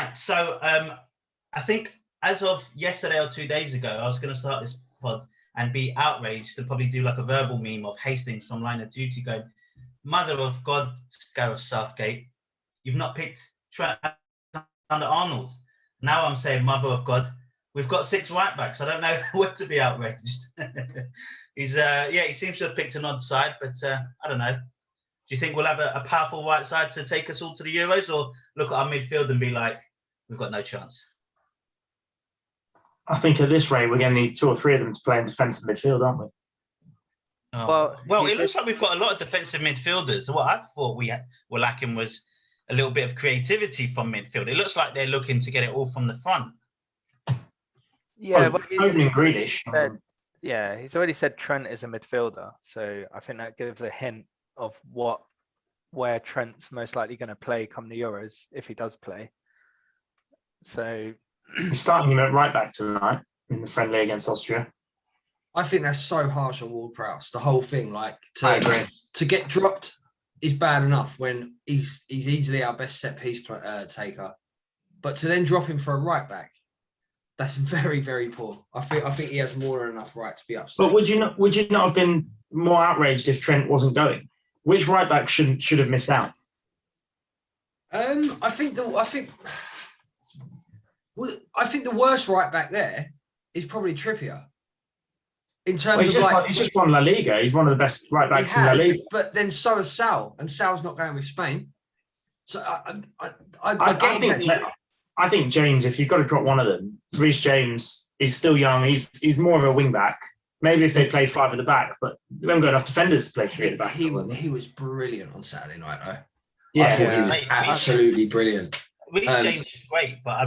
Right. So I think as of yesterday or 2 days ago, I was going to start this pod and be outraged and probably do like a verbal meme of Hastings from Line of Duty going, "Mother of God, Gareth Southgate, you've not picked Trent Alexander-Arnold." Now I'm saying, "Mother of God, we've got 6 right backs." I don't know where to be outraged. He seems to have picked an odd side, but I don't know. Do you think we'll have a powerful right side to take us all to the Euros, or look at our midfield and be like, we've got no chance? I think at this rate, we're going to need 2 or 3 of them to play in defensive midfield, aren't we? Oh. Well, it looks like we've got a lot of defensive midfielders. What I thought we were lacking was a little bit of creativity from midfield. It looks like they're looking to get it all from the front. Yeah, but he's Grealish. He's already said Trent is a midfielder, so I think that gives a hint of where Trent's most likely going to play come the Euros if he does play. So he's starting him at right back tonight in the friendly against Austria. I think that's so harsh on Ward-Prowse. The whole thing, I agree. To get dropped is bad enough when he's easily our best set piece taker, but to then drop him for a right back, that's very, very poor. I think he has more than enough right to be upset. But would you not have been more outraged if Trent wasn't going? Which right back should have missed out? I think the worst right back there is probably Trippier. In terms of he's just won La Liga. He's one of the best right backs in La Liga. But then so is Sal, and Sal's not going with Spain. So I think James, if you've got to drop one of them, Reece James is still young. He's more of a wing back. Maybe if they play 5 at the back, but we haven't got enough defenders to play 3 at the back. He was brilliant on Saturday night, though. Yeah, I thought he was absolutely brilliant. Reece James is great, but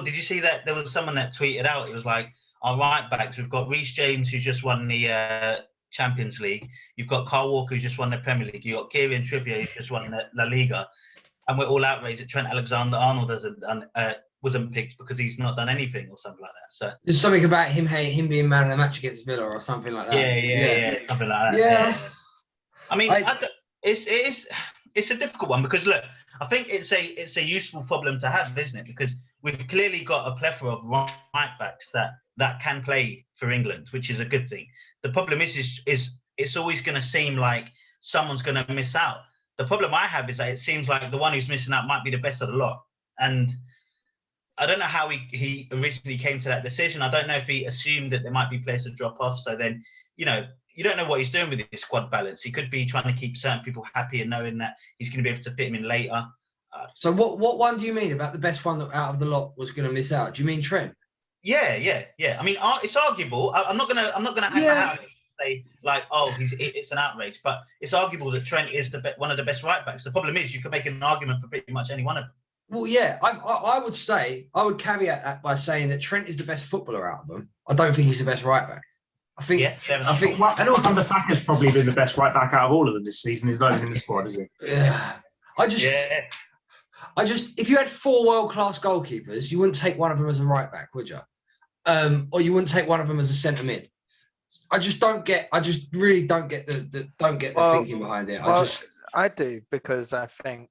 did you see that there was someone that tweeted out? It was like, our right backs, we've got Reece James, who's just won the Champions League. You've got Kyle Walker, who's just won the Premier League. You've got Kieran Trippier, who's just won the La Liga. And we're all outraged that Trent Alexander-Arnold wasn't picked because he's not done anything or something like that. So there's something about him being man of the match against Villa or something like that. Yeah, something like that. Yeah. I mean, it's a difficult one because look, I think it's a useful problem to have, isn't it? Because we've clearly got a plethora of right backs that can play for England, which is a good thing. The problem is it's always going to seem like someone's going to miss out. The problem I have is that it seems like the one who's missing out might be the best of the lot. And I don't know how he originally came to that decision. I don't know if he assumed that there might be players to drop off. So then, you don't know what he's doing with his squad balance. He could be trying to keep certain people happy and knowing that he's going to be able to fit him in later. So what one do you mean about the best one that out of the lot was going to miss out? Do you mean Trent? Yeah. I mean, it's arguable. I'm not gonna hang my hat and say like, oh, it's an outrage, but it's arguable that Trent is one of the best right backs. The problem is you can make an argument for pretty much any one of them. Well, yeah, I would caveat that by saying that Trent is the best footballer out of them. I don't think he's the best right back. And Saka's probably been the best right back out of all of them this season. He's not even in the squad, is he? Yeah. If you had 4 world-class goalkeepers, you wouldn't take one of them as a right back, would you? Or you wouldn't take one of them as a centre mid. I just really don't get the thinking behind it. I do, because I think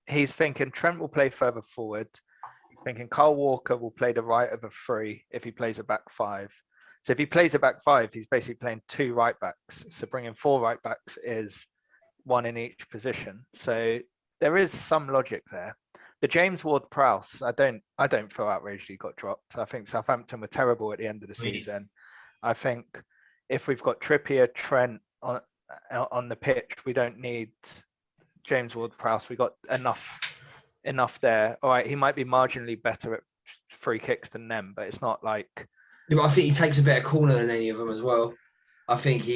he's thinking Trent will play further forward. He's thinking Kyle Walker will play the right of a 3 if he plays a back 5. So if he plays a back 5, he's basically playing 2 right backs. So bringing 4 right backs is 1 in each position. So there is some logic there. The James Ward-Prowse, I don't feel outraged he got dropped. I think Southampton were terrible at the end of the season. I think if we've got Trippier, Trent on the pitch, we don't need James Ward-Prowse. We got enough there. All right, he might be marginally better at free kicks than them, but it's not like. Yeah, but I think he takes a better corner than any of them as well. I don't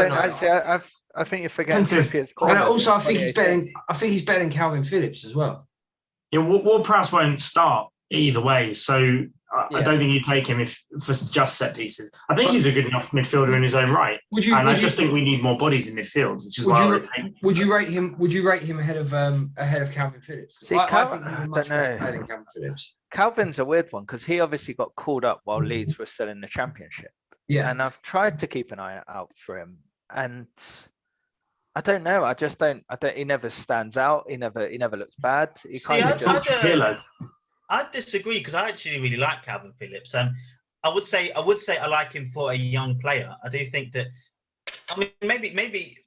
know. I think you're forgetting Trippier's corner. And also, I think he's better than Calvin Phillips as well. Yeah, Ward-Prowse won't start either way, so I don't think you take him for just set pieces. I think he's a good enough midfielder in his own right, I just think we need more bodies in midfield, which is why would you rate him? Would you rate him ahead of Calvin Phillips? See, I think he's much better than Calvin Phillips. Calvin's a weird one because he obviously got called up while Leeds were still in the Championship. Yeah, and I've tried to keep an eye out for him, and I don't know. I don't. He never stands out. He never looks bad. He kind of just. I disagree because I actually really like Calvin Phillips. I would say I like him for a young player. I do think that. I mean, maybe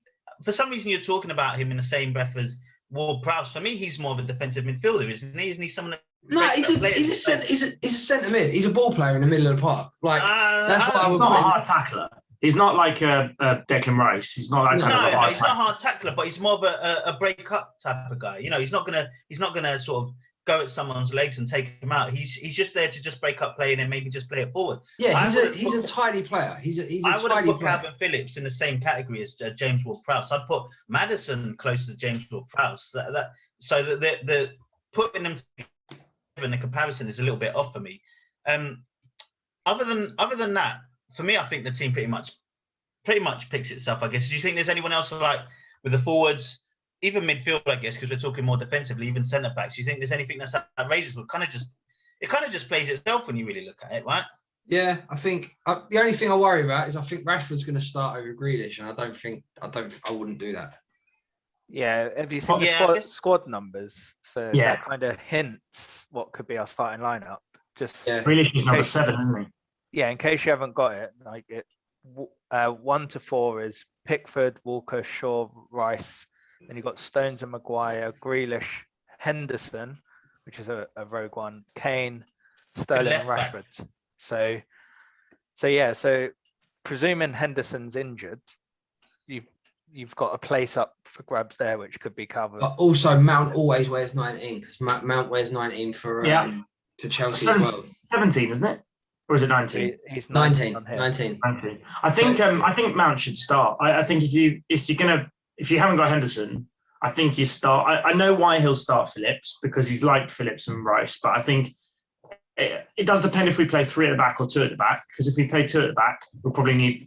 for some reason you're talking about him in the same breath as Ward-Prowse. For me, he's more of a defensive midfielder, isn't he? Isn't he someone that? No, he's a centre mid. He's a ball player in the middle of the park. Like that's what I would. He's not a hard tackler. He's not like a Declan Rice. He's not like he's not a hard tackler, but he's more of a break up type of guy. You know, he's not gonna sort of go at someone's legs and take him out. He's just there to just break up play and then maybe just play it forward. Yeah, he's a tidy player. I wouldn't put Calvin Phillips in the same category as James Ward-Prowse. I'd put Maddison close to James Ward-Prowse. So that the putting them and the comparison is a little bit off for me. Other than that, for me, I think the team pretty much picks itself. I guess. Do you think there's anyone else like with the forwards, even midfield? I guess because we're talking more defensively, even centre backs. Do you think there's anything that's outrageous? It kind of just plays itself when you really look at it, right? Yeah, I think the only thing I worry about is I think Rashford's going to start over Grealish, and I wouldn't do that. Yeah, have you seen the squad numbers? So that kind of hints what could be our starting lineup. Grealish is number 7, isn't he? Yeah, in case you haven't got it, 1 to 4 is Pickford, Walker, Shaw, Rice. Then you've got Stones and Maguire, Grealish, Henderson, which is a rogue one, Kane, Sterling, and Rashford. So presuming Henderson's injured, you've got a place up for grabs there, which could be covered. But also, Mount always wears 19 because Mount wears 19 for Chelsea as well. 17, isn't it? Or is it 19? He's 19. 19. I think Mount should start. I think if you haven't got Henderson, I think you start. I know why he'll start Phillips because he's liked Phillips and Rice, but I think it does depend if we play 3 at the back or 2 at the back. Because if we play 2 at the back,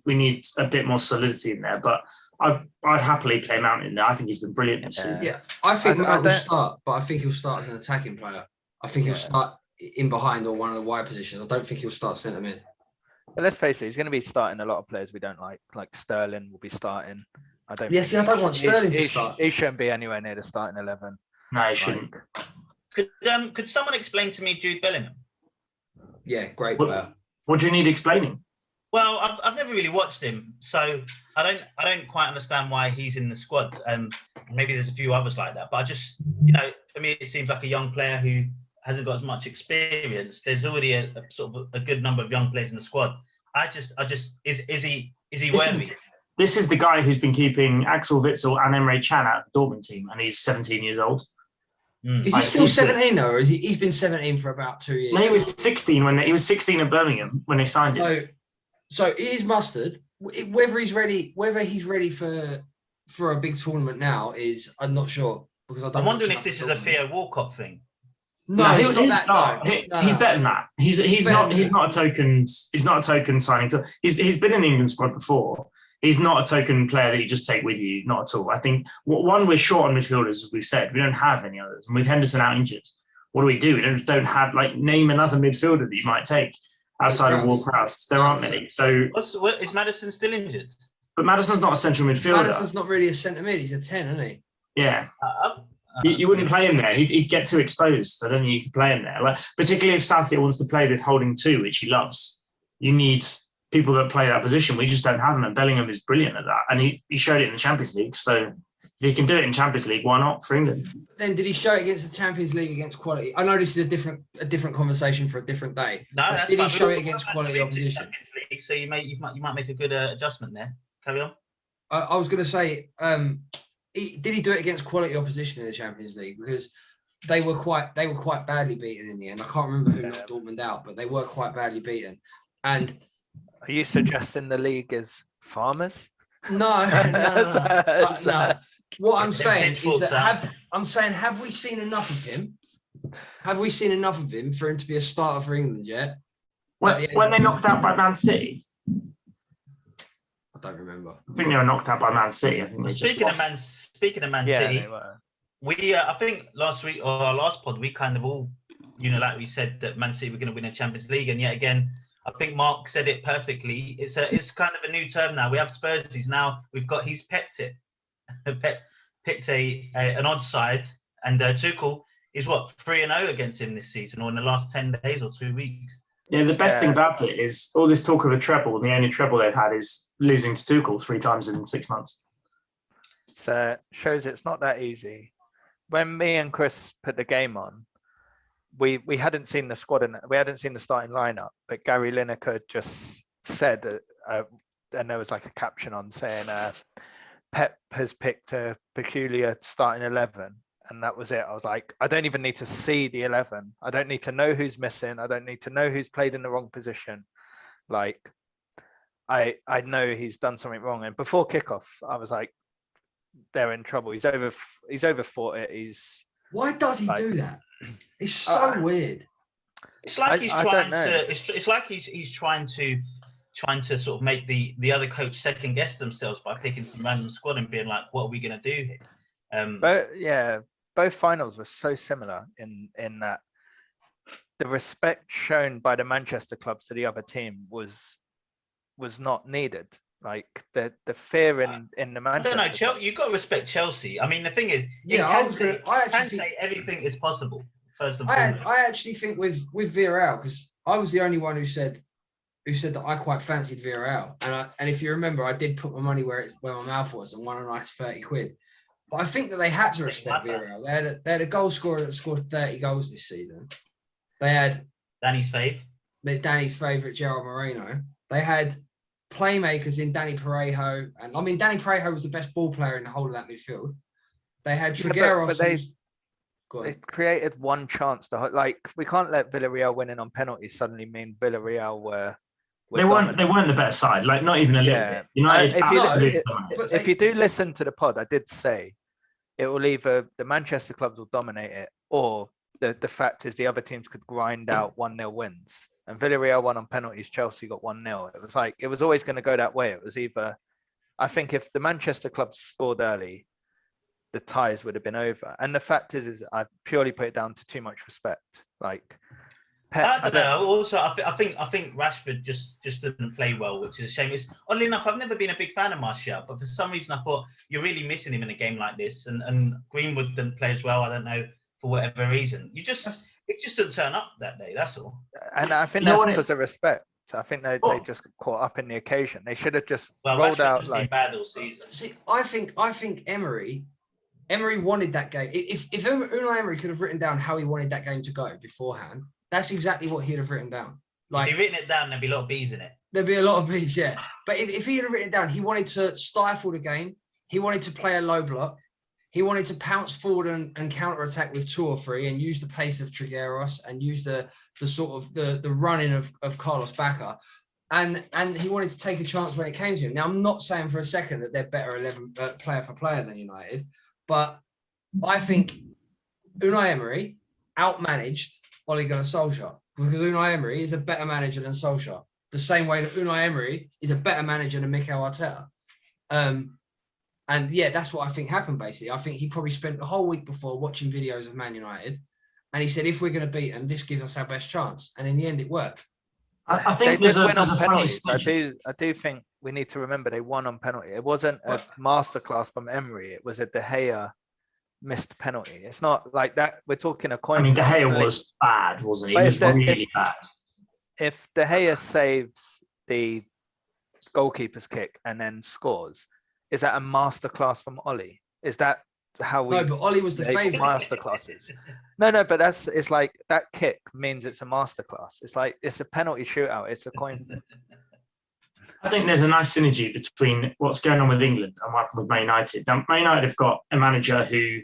we need a bit more solidity in there. But I'd happily play Mount in there. I think he's been brilliant this season. Yeah, I think Mount will start, but I think he'll start as an attacking player. I think he'll start in behind or one of the wide positions. I don't think he'll start centre mid. But let's face it, he's going to be starting a lot of players we don't like. Like Sterling will be starting. I don't want Sterling to start. He shouldn't be anywhere near the starting 11. No, he shouldn't. Could someone explain to me Jude Bellingham? Yeah, great player. What do you need explaining? Well, I've never really watched him, so I don't quite understand why he's in the squad. Maybe there's a few others like that, but I just, for me, it seems like a young player who hasn't got as much experience. There's already a sort of a good number of young players in the squad. Is he worthy? This is the guy who's been keeping Axel Witsel and Emre Can at the Dortmund team, and he's 17 years old. Is he still 17 though, or is he's been 17 for about 2 years? No, he was 16 at Birmingham when they signed him. So he is mustard. Whether he's ready for a big tournament now I'm not sure because I'm wondering if this is a Theo Walcott thing. No, he's not. He's better than that. He's not a token signing. He's been in the England squad before. He's not a token player that you just take with you. Not at all. I think we're short on midfielders, as we've said. We don't have any others. And with Henderson out injured, what do? We don't have name another midfielder that you might take outside of Ward-Prowse. There aren't many. So is Maddison still injured? But Maddison's not a central midfielder. Maddison's not really a centre mid. He's a 10, isn't he? Yeah. You wouldn't play him there. He'd get too exposed. I don't think you could play him there. Particularly if Southgate wants to play this holding 2, which he loves. You need people that play that position. We just don't have them. And Bellingham is brilliant at that. And he showed it in the Champions League. So if he can do it in Champions League, why not for England? Then did he show it against the Champions League against quality? I know this is a different conversation for a different day. No, that's did he show it against quality opposition? League, so you might make a good adjustment there. Carry on. I was going to say, did he do it against quality opposition in the Champions League? Because they were quite badly beaten in the end. I can't remember who knocked Dortmund out, but they were quite badly beaten. And are you suggesting the league is farmers? No. What I'm saying is that have we seen enough of him? Have we seen enough of him for him to be a starter for England yet? When they knocked out by Man City? I don't remember. I think they were knocked out by Man City. I think Speaking of Man City, we I think last week or our last pod we kind of all unilaterally said that Man City were going to win a Champions League, and yet again I think Mark said it perfectly. It's kind of a new term now. We have Spurs now. He's pepped it. Pep picked an odd side, and Tuchel is what 3-0 against him this season, or in the last 10 days or 2 weeks. Yeah, the best thing about it is all this talk of a treble, and the only treble they've had is losing to Tuchel 3 times in 6 months. So shows it's not that easy. When me and Chris put the game on, we hadn't seen the squad and we hadn't seen the starting lineup, but Gary Lineker just said that, and there was like a caption on saying Pep has picked a peculiar starting 11, and that was it. I was like, I don't even need to see the 11. I don't need to know who's missing. I don't need to know who's played in the wrong position. Like, I know he's done something wrong. And before kickoff, I was like, they're in trouble. He's overthought it. Why does he do that? It's so weird. It's like he's trying to. It's like he's trying to sort of make the other coach second guess themselves by picking some random squad and being like, "What are we going to do here?" But yeah, both finals were so similar in that the respect shown by the Manchester clubs to the other team was not needed. Like the fear in the Manchester. I don't know. You've got to respect Chelsea. I mean, the thing is, I can say everything is possible. First of all, I actually think with Villarreal, because I was the only one who said that I quite fancied Villarreal, and if you remember, I did put my money where my mouth was and won a nice 30 quid. But I think that they had to respect Villarreal. They had a goal scorer that scored 30 goals this season. They had Danny's favourite Gerard Moreno. They had playmakers in Danny Parejo, and I mean Danny Parejo was the best ball player in the whole of that midfield. They had Trigueros. But they created one chance to we can't let Villarreal winning on penalties suddenly mean Villarreal were they weren't the better side, like not even a little bit. United, if you do listen to the pod, I did say it will either the Manchester clubs will dominate it, or the fact is the other teams could grind out 1-0 wins. And Villarreal won on penalties, Chelsea got 1-0. It was like, it was always going to go that way. It was either, I think if the Manchester clubs scored early, the ties would have been over. And the fact is I purely put it down to too much respect. Like, I don't know. Also, I think Rashford just didn't play well, which is a shame. It's oddly enough, I've never been a big fan of Martial, but for some reason I thought you're really missing him in a game like this. And Greenwood didn't play as well. I don't know, for whatever reason. It just didn't turn up that day. That's all. And I think that's because of respect. I think they just got caught up in the occasion. They should have just rolled out like. Been bad all season. See, I think Emery wanted that game. If Unai Emery could have written down how he wanted that game to go beforehand, that's exactly what he'd have written down. Like, if he'd written it down, there'd be a lot of bees in it. There'd be a lot of bees, yeah. But if he had written it down, he wanted to stifle the game. He wanted to play a low block. He wanted to pounce forward and counter-attack with 2 or 3 and use the pace of Trigueros and use the sort of the running of Carlos Bacca. And he wanted to take a chance when it came to him. Now, I'm not saying for a second that they're better 11 player for player than United, but I think Unai Emery outmanaged Ole Gunnar Solskjaer, because Unai Emery is a better manager than Solskjaer, the same way that Unai Emery is a better manager than Mikel Arteta. And yeah, that's what I think happened, basically. I think he probably spent the whole week before watching videos of Man United, and he said, if we're going to beat them, this gives us our best chance. And in the end, it worked. I think they did win on penalties. I do think we need to remember they won on penalty. It wasn't a masterclass from Emery. It was a De Gea missed penalty. It's not like that. We're talking a coin. I mean, De Gea was bad, wasn't he? He was really bad. If De Gea saves the goalkeeper's kick and then scores, is that a masterclass from Ollie? Is that how we? No, but Ollie was the favourite. Masterclasses. No, but it's like that kick means it's a masterclass. It's like it's a penalty shootout. It's a coin flip. I think there's a nice synergy between what's going on with England and what happened with Man United. Now, Man United have got a manager who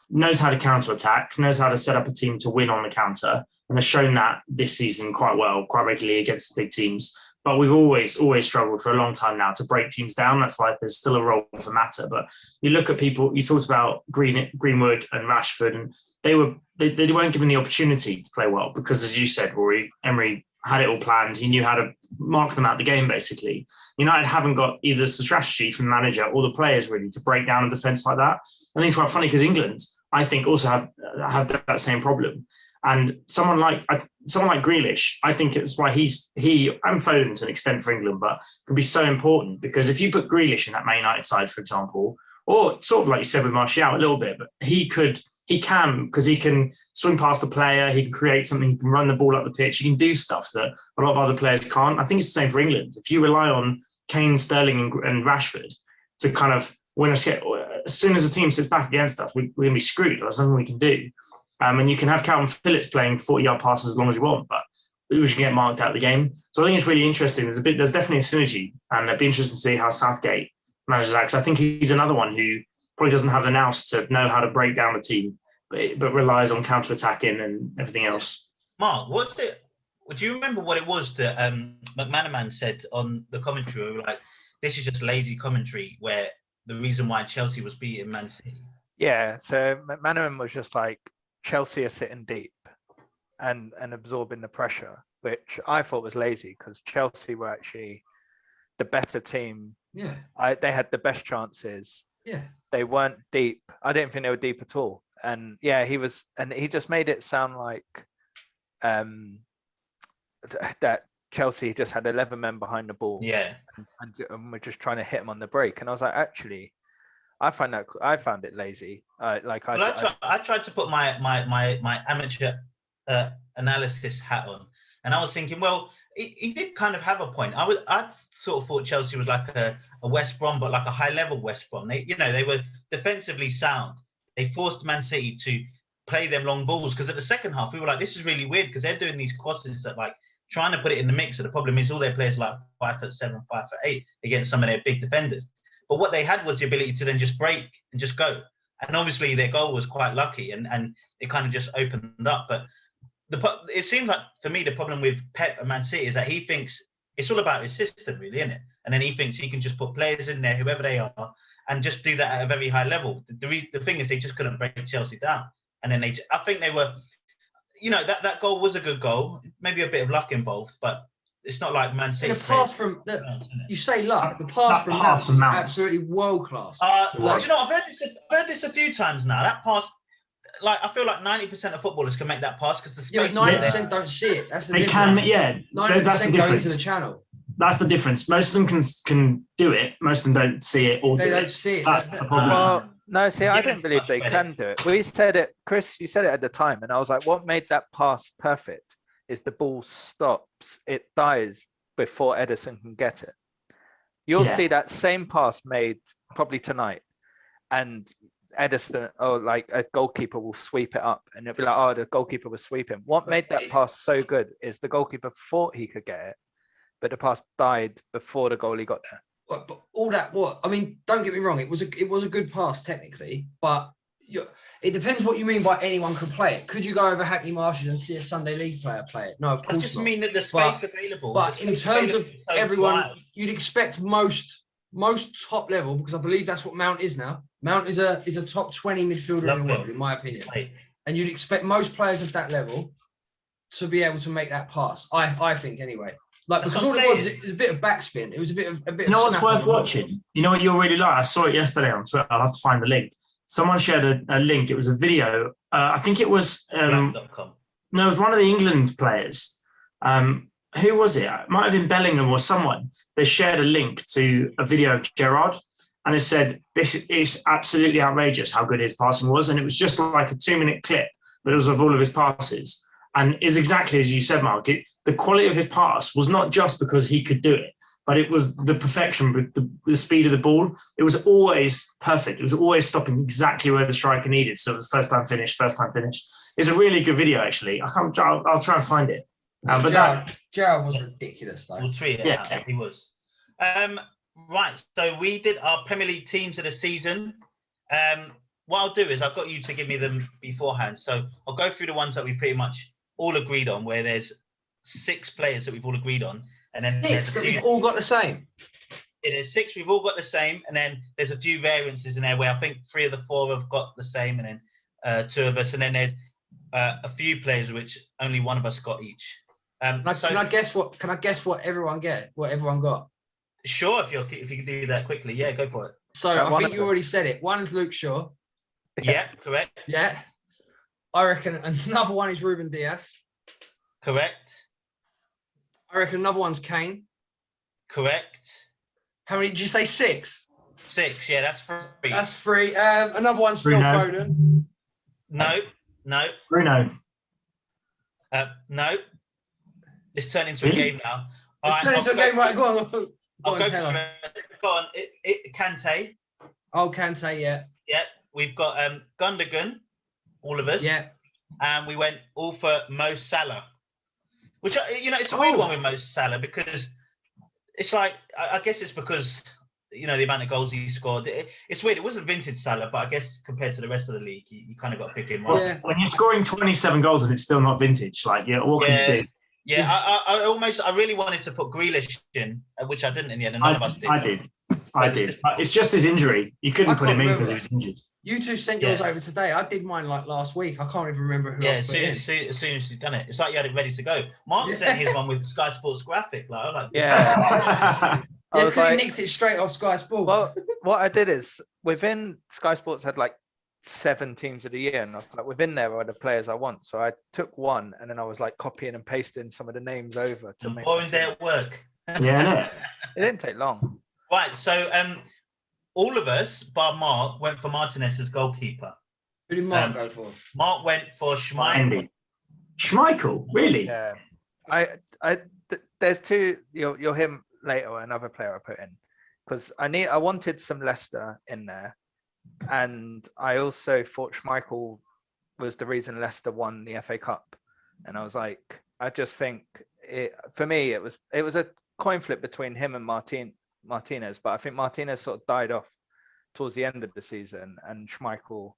knows how to counter-attack, knows how to set up a team to win on the counter, and has shown that this season quite regularly against the big teams. But we've always struggled for a long time now to break teams down. That's why there's still a role for Mata. But you look at people, you talked about Greenwood and Rashford, and they weren't given the opportunity to play well because, as you said, Rory, Emery had it all planned. He knew how to mark them out the game, basically. United haven't got either the strategy from the manager or the players really to break down a defence like that. I think it's quite funny because England, I think, also have that same problem. And someone like Grealish, I think it's why he and Foden to an extent for England, but can be so important because if you put Grealish in that Man United side, for example, or sort of like you said with Martial a little bit, but he can, because he can swing past the player, he can create something, he can run the ball up the pitch, he can do stuff that a lot of other players can't. I think it's the same for England. If you rely on Kane, Sterling and Rashford to kind of win us, as soon as the team sits back against us, we're going to be screwed. There's nothing we can do. And you can have Calvin Phillips playing 40-yard passes as long as you want, but we should get marked out of the game. So I think it's really interesting. There's definitely a synergy, and it'd be interesting to see how Southgate manages that, because I think he's another one who probably doesn't have the nous to know how to break down the team, but relies on counter-attacking and everything else. Mark, do you remember what it was that McManaman said on the commentary? We were like, this is just lazy commentary, where the reason why Chelsea was beating Man City. Yeah, so McManaman was just like, Chelsea are sitting deep and absorbing the pressure, which I thought was lazy, because Chelsea were actually the better team. Yeah. They had the best chances. Yeah. They weren't deep. I didn't think they were deep at all. And yeah, he just made it sound like that Chelsea just had 11 men behind the ball. Yeah. And we're just trying to hit them on the break. And I was like, actually, I found it lazy. I tried to put my amateur analysis hat on, and I was thinking, well, he did kind of have a point. I sort of thought Chelsea was like a West Brom, but like a high level West Brom. They were defensively sound. They forced Man City to play them long balls, because at the second half we were like, this is really weird, because they're doing these crosses that like trying to put it in the mix. So the problem is all their players are like 5'7", 5'8" against some of their big defenders. But what they had was the ability to then just break and just go. And obviously their goal was quite lucky, and it kind of just opened up. But it seems like, for me, the problem with Pep and Man City is that he thinks it's all about his system, really, isn't it? And then he thinks he can just put players in there, whoever they are, and just do that at a very high level. The thing is, they just couldn't break Chelsea down. And then I think they were, that goal was a good goal. Maybe a bit of luck involved, but it's not like Man City. The pass you say luck. The pass from Mount was absolutely world class. I've heard this a few times now. That pass, like, I feel like 90% of footballers can make that pass, because the space. Yeah, 90% don't see it. That's the difference. They can, 90% go into the channel. That's the difference. Most of them can do it. Most of them don't see it or they don't see it. That's the problem. Well, no, see, I don't believe they can do it. We said it, Chris, you said it at the time, and I was like, what made that pass perfect is the ball stops. It dies before Ederson can get it. You'll see that same pass made probably tonight, and Ederson, like a goalkeeper will sweep it up, and it'll be like, the goalkeeper was sweeping. What made that pass so good is the goalkeeper thought he could get it, but the pass died before the goalie got there. But all that, don't get me wrong, it was a good pass technically, but it depends what you mean by anyone can play it. Could you go over Hackney Marshes and see a Sunday League player play it? No, of course not. I just mean that the space available. But in terms of everyone, you'd expect most top level, because I believe that's what Mount is now. Mount is a top 20 midfielder in the world, in my opinion. And you'd expect most players of that level to be able to make that pass. I think anyway. Like, because all it was a bit of backspin. It was a bit of. You know what's worth watching? You know what you'll really like? I saw it yesterday on Twitter. I'll have to find the link. Someone shared a link. It was a video. I think it was. No, it was one of the England players. Who was it? It might have been Bellingham or someone. They shared a link to a video of Gerrard, and it said, "This is absolutely outrageous how good his passing was." And it was just like a 2-minute clip, but it was of all of his passes. And it's exactly as you said, Mark. The quality of his pass was not just because he could do it, but it was the perfection with the speed of the ball. It was always perfect. It was always stopping exactly where the striker needed. So it was first time finish. It's a really good video, actually. I'll try and find it. But Gerrard was ridiculous, though. We'll tweet it out. He was. Right. So we did our Premier League teams of the season. What I'll do is I've got you to give me them beforehand. So I'll go through the ones that we pretty much all agreed on, where there's 6 players that we've all agreed on, and then 6 that we've all got the same. It is 6 we've all got the same, and then there's a few variances in there where I think 3 of the 4 have got the same, and then 2 of us, and then there's a few players which only one of us got each. Can I guess what everyone got? Sure, if you can do that quickly, yeah, go for it. So I think you already said it. One's Luke Shaw. Yeah, correct. Yeah, I reckon another one is Ruben Diaz. Correct. I reckon another one's Kane. Correct. How many did you say? 6? 6. Yeah, that's 3. That's 3. Another one's Phil Bruno. Foden. No. Bruno. No. It's turned into a Really? game now. Let's turn into a game, right? Go on. I'll go tell for us. it. Go on. Kante. Oh, Kante, yeah. Yeah. We've got Gundogan, all of us. Yeah. And we went all for Mo Salah. Which, it's a weird one with Mo Salah because it's like, I guess it's because, the amount of goals he scored. It's weird. It wasn't vintage Salah, but I guess compared to the rest of the league, you kind of got to pick him. Yeah. When you're scoring 27 goals and it's still not vintage, what can you do? Yeah, I really wanted to put Grealish in, which I didn't in the end, and none of us did. I did. It's just his injury. You couldn't put him in because he was injured. You two sent yours over today. I did mine like last week. I can't even remember who I put in. As soon as you've done it. It's like you had it ready to go. Mark sent his one with Sky Sports graphic. Yes, because he nicked it straight off Sky Sports. Well, what I did is, within Sky Sports had like 7 teams of the year, and I was like, within there are the players I want. So I took one, and then I was like copying and pasting some of the names over to make boring day at work. Yeah. It didn't take long. Right, so all of us, bar Mark, went for Martinez as goalkeeper. Who did Mark go for? Mark went for Schmeichel. Schmeichel, really? Yeah. There's 2. You'll hear later another player I put in, because I wanted some Leicester in there, and I also thought Schmeichel was the reason Leicester won the FA Cup, and I was like, I just think for me it was a coin flip between him and Martinez, but I think Martinez sort of died off towards the end of the season, and Schmeichel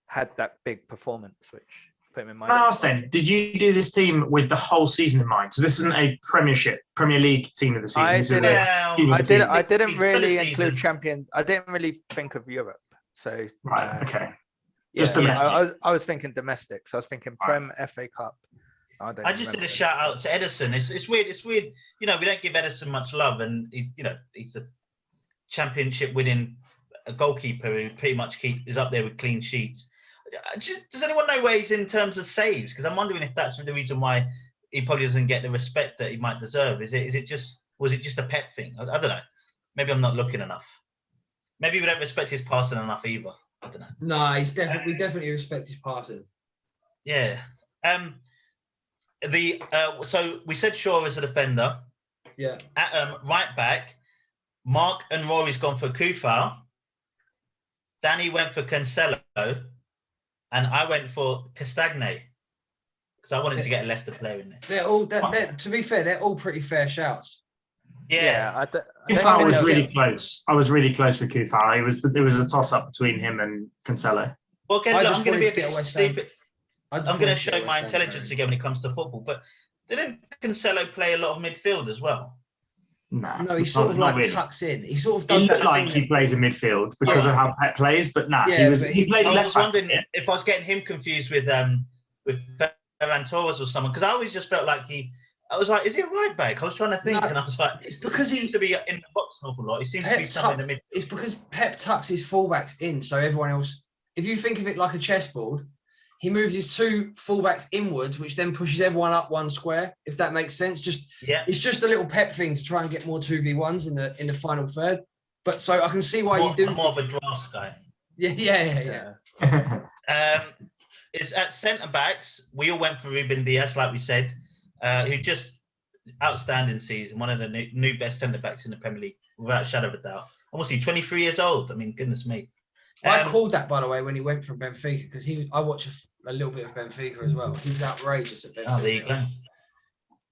had that big performance, which put him in my. Can I ask then, did you do this team with the whole season in mind? So this isn't a Premier League team of the season. I didn't really include champions. I didn't really think of Europe. So okay. Just domestic. I was thinking domestic. So I was thinking Prem, FA Cup. I just did a shout out to Edison. It's weird. We don't give Edison much love, and he's a championship winning goalkeeper who pretty much is up there with clean sheets. Does anyone know where he's in terms of saves? Because I'm wondering if that's the reason why he probably doesn't get the respect that he might deserve. Was it just a Pep thing? I don't know. Maybe I'm not looking enough. Maybe we don't respect his passing enough either. I don't know. No, we definitely respect his passing. Yeah. So we said Shaw as a defender. Yeah. At right back, Mark and Rory's gone for Kufar. Danny went for Cancelo, and I went for Castagne because I wanted to get a Leicester player in there. They're all. To be fair, they're all pretty fair shouts. Yeah. Kufar was really close. I was really close with Kufar. It was a toss up between him and Cancelo. Well, again, I'm going to be a bit stupid. I'm going to show my intelligence again when it comes to football. But didn't Cancelo play a lot of midfield as well? No, he sort of like tucks in. He sort of does he that like he plays in midfield because of how Pep plays, but he played left back. I was wondering if I was getting him confused with Ferran Torres or someone, because I always just felt like I was like, is he a right back? I was trying to think, and I was like, it's because he seems to be in the box an awful lot. He seems to be something in the mid. It's because Pep tucks his fullbacks in, so everyone else. If you think of it like a chessboard, he moves his 2 fullbacks inwards, which then pushes everyone up one square. If that makes sense, it's just a little Pep thing to try and get more 2v1s in the final third. But so I can see why you do. I'm more of a drafts guy. Yeah. It's at centre backs. We all went for Ruben Diaz, like we said, who just outstanding season, one of the new best centre backs in the Premier League, without a shadow of a doubt. And what's he, 23 years old? I mean, goodness me. I called that, by the way, when he went from Benfica, because I watched a little bit of Benfica as well. He was outrageous at Benfica. Oh, there you go.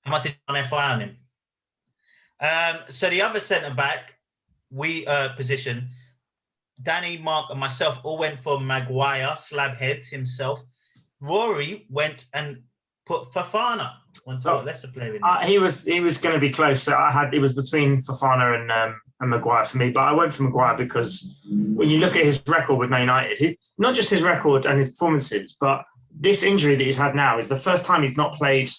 I might have done FI on him. So the other centre back, position, Danny, Mark, and myself all went for Maguire, Slabhead himself. Rory went and put Fofana onto a Leicester player in there. He was going to be close. So it was between Fofana and Maguire for me, but I went for Maguire because when you look at his record with Man United, not just his record and his performances, but this injury that he's had now is the first time he's not played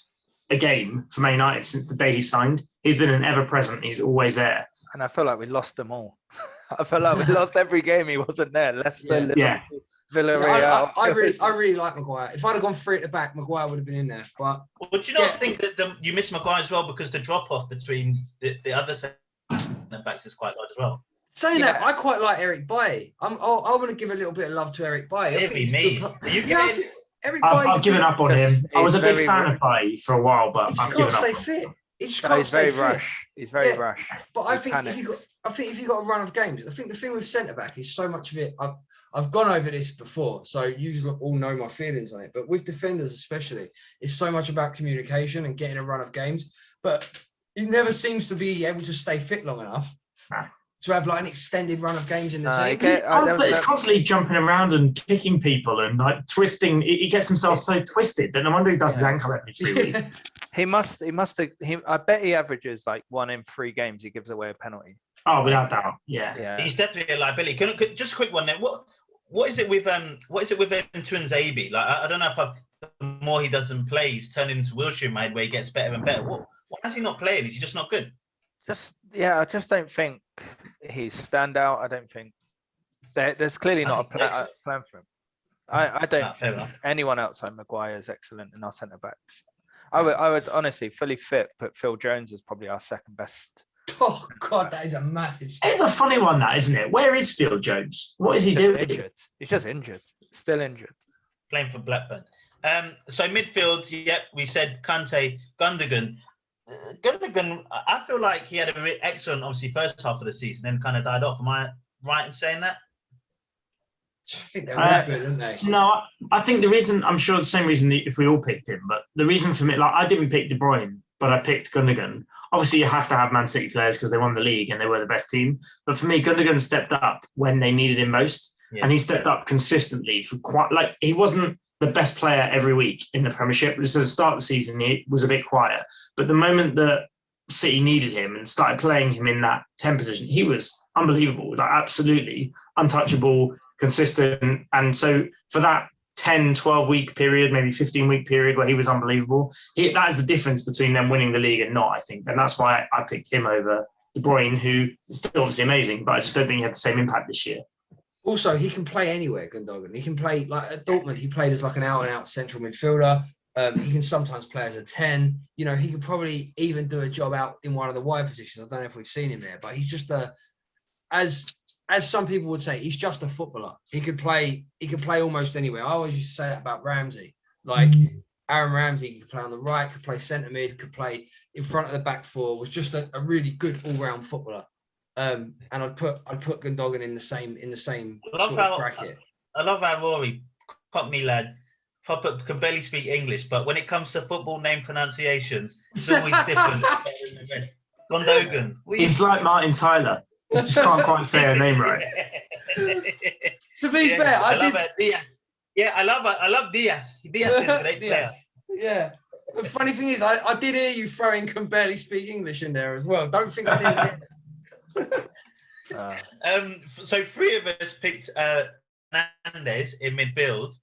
a game for Man United since the day he signed. He's been an ever-present. He's always there. And I feel like we lost them all. I feel like we lost every game he wasn't there. Leicester, Liverpool, Villarreal. I really like Maguire. If I'd have gone 3 at the back, Maguire would have been in there. But would you not think that you miss Maguire as well because the drop-off between the other centre backs is quite large as well? Saying that, I quite like Eric Bailly. I want to give a little bit of love to Eric Bailly. I've given up on him. I was a big fan of Bailly for a while, but I've given up. Stay fit. He just can't stay fit. He's very rush. But I think if you got a run of games, I think the thing with centre back is so much of it. I've gone over this before, so you all know my feelings on it. But with defenders especially, it's so much about communication and getting a run of games. But he never seems to be able to stay fit long enough to have like an extended run of games in the team. He's constantly jumping around and kicking people and like twisting. He gets himself so twisted. And no wonder he does his ankle every 3 weeks. I bet he averages like 1 in 3 games. He gives away a penalty. Oh, without doubt. Yeah. He's definitely a liability. Just a quick one then. What is it with Twins AB? Like I don't know if the more he doesn't play, he's turning into Wilshere in my head where he gets better and better. Why is he not playing? Is he just not good? I just don't think he's standout. I don't think there's clearly not a plan for him. I don't think anyone outside Maguire is excellent in our centre backs. I would honestly, fully fit, put Phil Jones as probably our second best. Oh God, that is a massive step. It's a funny one, that, isn't it? Where is Phil Jones? What is he doing? Injured. He's just injured. Still injured. Playing for Blackburn. So midfield, we said Kante, Gundogan. Gundogan, I feel like he had an excellent, obviously, first half of the season, then kind of died off. Am I right in saying that? I think they're really good, aren't they? No, I think the reason, I'm sure the same reason if we all picked him, but the reason for me, like I didn't pick De Bruyne, but I picked Gundogan. Obviously, you have to have Man City players because they won the league and they were the best team. But for me, Gundogan stepped up when they needed him most. Yeah. And he stepped up consistently for he wasn't the best player every week in the Premiership. Just at the start of the season, he was a bit quiet. But the moment that City needed him and started playing him in that 10 position, he was unbelievable, like absolutely untouchable, consistent. And so for that 10, 12-week period, maybe 15-week period where he was unbelievable, that is the difference between them winning the league and not, I think. And that's why I picked him over De Bruyne, who is still obviously amazing, but I just don't think he had the same impact this year. Also, he can play anywhere, Gundogan. He can play, like at Dortmund, he played as like an out-and-out central midfielder. He can sometimes play as a 10. You know, he could probably even do a job out in one of the wide positions. I don't know if we've seen him there, but he's just as some people would say, he's just a footballer. He could play almost anywhere. I always used to say that about Ramsey. Like Aaron Ramsey could play on the right, could play centre mid, could play in front of the back four, was just a really good all-round footballer. And I'd put Gundogan in the same sort of bracket. I love how Rory, cut me lad, can barely speak English, but when it comes to football name pronunciations, it's always different. Gundogan. He's like Martin Tyler. I just can't quite say her name right. To be fair, I love Diaz. Yeah, I love Diaz. Diaz is a great player. Yeah. The funny thing is, I did hear you throwing can barely speak English in there as well. Don't think I didn't. So 3 of us picked Fernandes in midfield.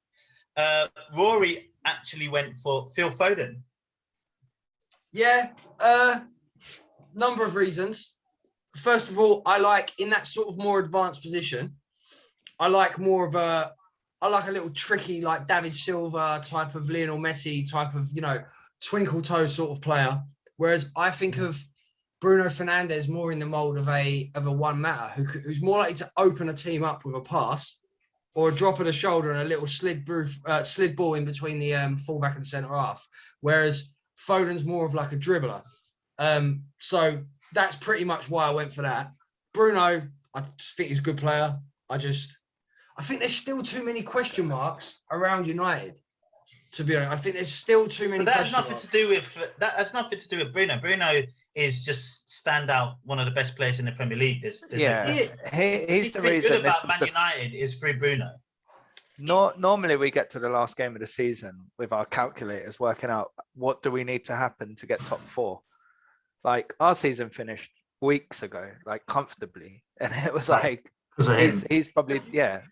Rory actually went for Phil Foden. Yeah, number of reasons. First of all, I like in that sort of more advanced position, I like a little tricky, like David Silva type of Lionel Messi type of, twinkle toe sort of player. Whereas I think of Bruno Fernandes more in the mold of a one matter who's more likely to open a team up with a pass or a drop of the shoulder and a little slid ball in between the fullback and centre half. Whereas Foden's more of like a dribbler. So that's pretty much why I went for that. Bruno, I think he's a good player. I think there's still too many question marks around United. To be honest, I think there's still too many. But that has nothing to do with Bruno. Bruno is just standout, one of the best players in the Premier League. He's the reason. Good about Man United is through Bruno. Normally we get to the last game of the season with our calculators working out what do we need to happen to get top 4. Like our season finished weeks ago, like comfortably, and it was like he's probably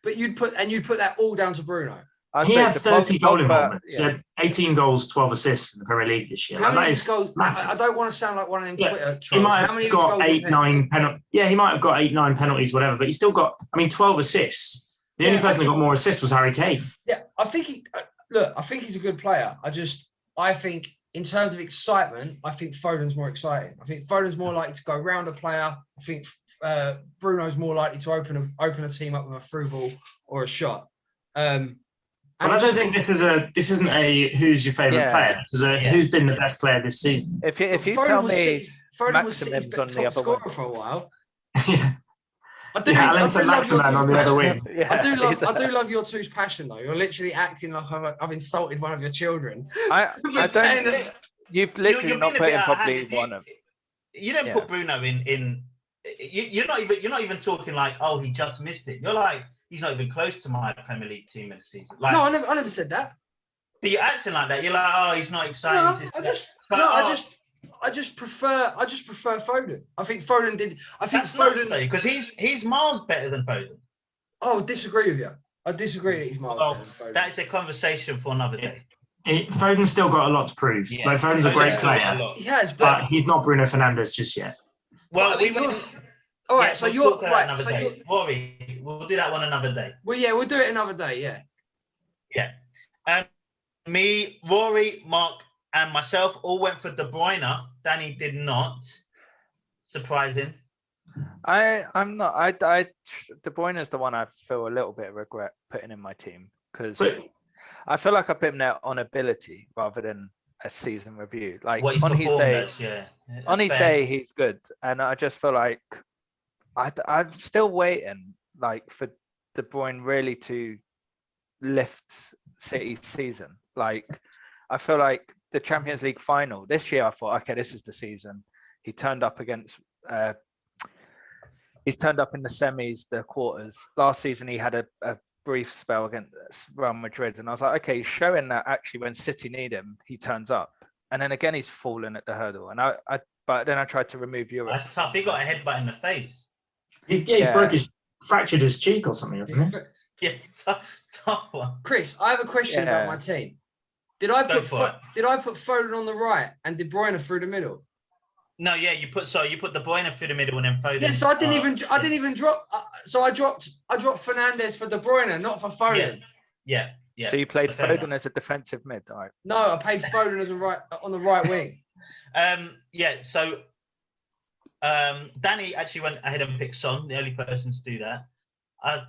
But you'd put that all down to Bruno. He had 30 goal involvements. He had 18 goals, 12 assists in the Premier League this year. How many of his goals? I don't want to sound like one of them Twitter trolls. He might have got 8, 9 penalties. Yeah, he might have got 8, 9 penalties, whatever. But he still got, 12 assists. The only person that got more assists was Harry Kane. Yeah, I think he's a good player. I think in terms of excitement, I think Foden's more exciting. I think Foden's more likely to go round a player. I think Bruno's more likely to open a team up with a through ball or a shot. But I don't think this isn't a who's your favourite player. This is a who's been the best player this season. If you tell me Foden was City's on the top other scorer one. for a while. Yeah. I do love your on the other wing. I do love your two's passion though. You're literally acting like I've insulted one of your children. I don't. You've literally not put in probably one of. You don't put Bruno in. You're not even talking like, oh, he just missed it. You're like, he's not even close to my Premier League team of the season. Like, no, I never said that. But you're acting like that. You're like, oh, he's not exciting. I just prefer Foden. I think Foden did. I think that's Foden because he's miles better than Foden. Oh, disagree with you. I disagree that he's miles better than Foden. That is a conversation for another day. Foden's still got a lot to prove. Yeah. Like Foden's a great player. He has, but he's not Bruno Fernandes just yet. Well, all right. So you're right. So Rory, we'll do that one another day. Well, yeah, we'll do it another day. Yeah. Yeah. Me, Rory, Mark, and myself all went for De Bruyne. Danny did not. Surprising. I'm not. De Bruyne is the one I feel a little bit of regret putting in my team because I feel like I put him there on ability rather than a season review. Like on his day, he's good, and I just feel like I'm still waiting, like for De Bruyne really to lift City's season. Like I feel like the Champions League final this year, I thought, okay, this is the season. He turned up against. He's turned up in the semis, the quarters. Last season, he had a brief spell against Real Madrid, and I was like, okay, he's showing that actually when City need him, he turns up. And then again, he's fallen at the hurdle. And but then I tried to remove Europe. That's tough. He got a headbutt in the face. He fractured his cheek or something, hasn't it? Yeah, tough one. Chris, I have a question about my team. Did I put Foden on the right and De Bruyne through the middle? No, yeah, you put De Bruyne through the middle and then Foden. Yeah, so I didn't even drop. So I dropped Fernandes for De Bruyne, not for Foden. Yeah. So you played Foden as a defensive mid, all right? No, I played Foden as on the right wing. So Danny actually went ahead and picked Son, the only person to do that. I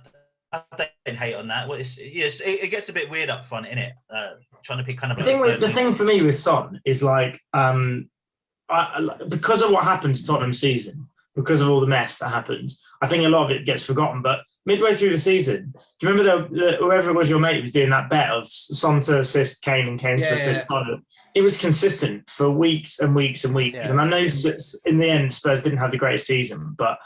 don't hate on that. Well, it gets a bit weird up front, innit? Trying to pick kind of. The thing for me with Son is like. Because of what happened to Tottenham season, because of all the mess that happened, I think a lot of it gets forgotten. But midway through the season, do you remember whoever it was your mate was doing that bet of Son to assist Kane and Kane to assist Son? It was consistent for weeks and weeks and weeks. Yeah. And I know in the end, Spurs didn't have the greatest season, but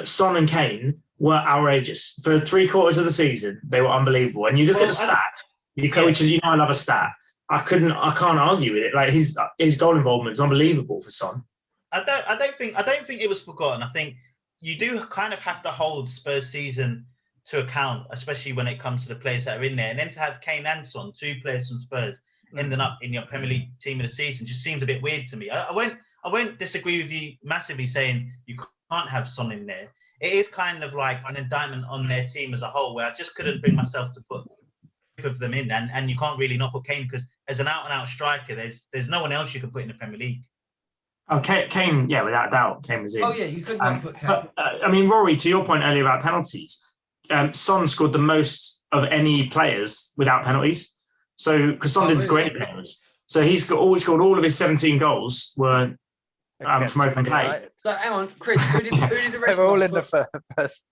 Son and Kane were outrageous. For 3/4 of the season, they were unbelievable. And you look at the stat, I love a stat. I can't argue with it. Like his goal involvement is unbelievable for Son. I don't think it was forgotten. I think you do kind of have to hold Spurs season to account, especially when it comes to the players that are in there. And then to have Kane and Son, two players from Spurs, ending up in your Premier League team of the season just seems a bit weird to me. I won't disagree with you massively saying you can't have Son in there. It is kind of like an indictment on their team as a whole, where I just couldn't bring myself to put of them in, and you can't really not put Kane because as an out-and-out striker, there's no one else you can put in the Premier League. Oh, Kane, yeah, without doubt, Kane was in. Oh yeah, you could not put Kane. But, I mean, Rory, to your point earlier about penalties, Son scored the most of any players without penalties. So because Son did great penalties, so he's always scored all of his 17 goals were from open play. Right. So hang on, Chris, who did the rest of us all in put? The first.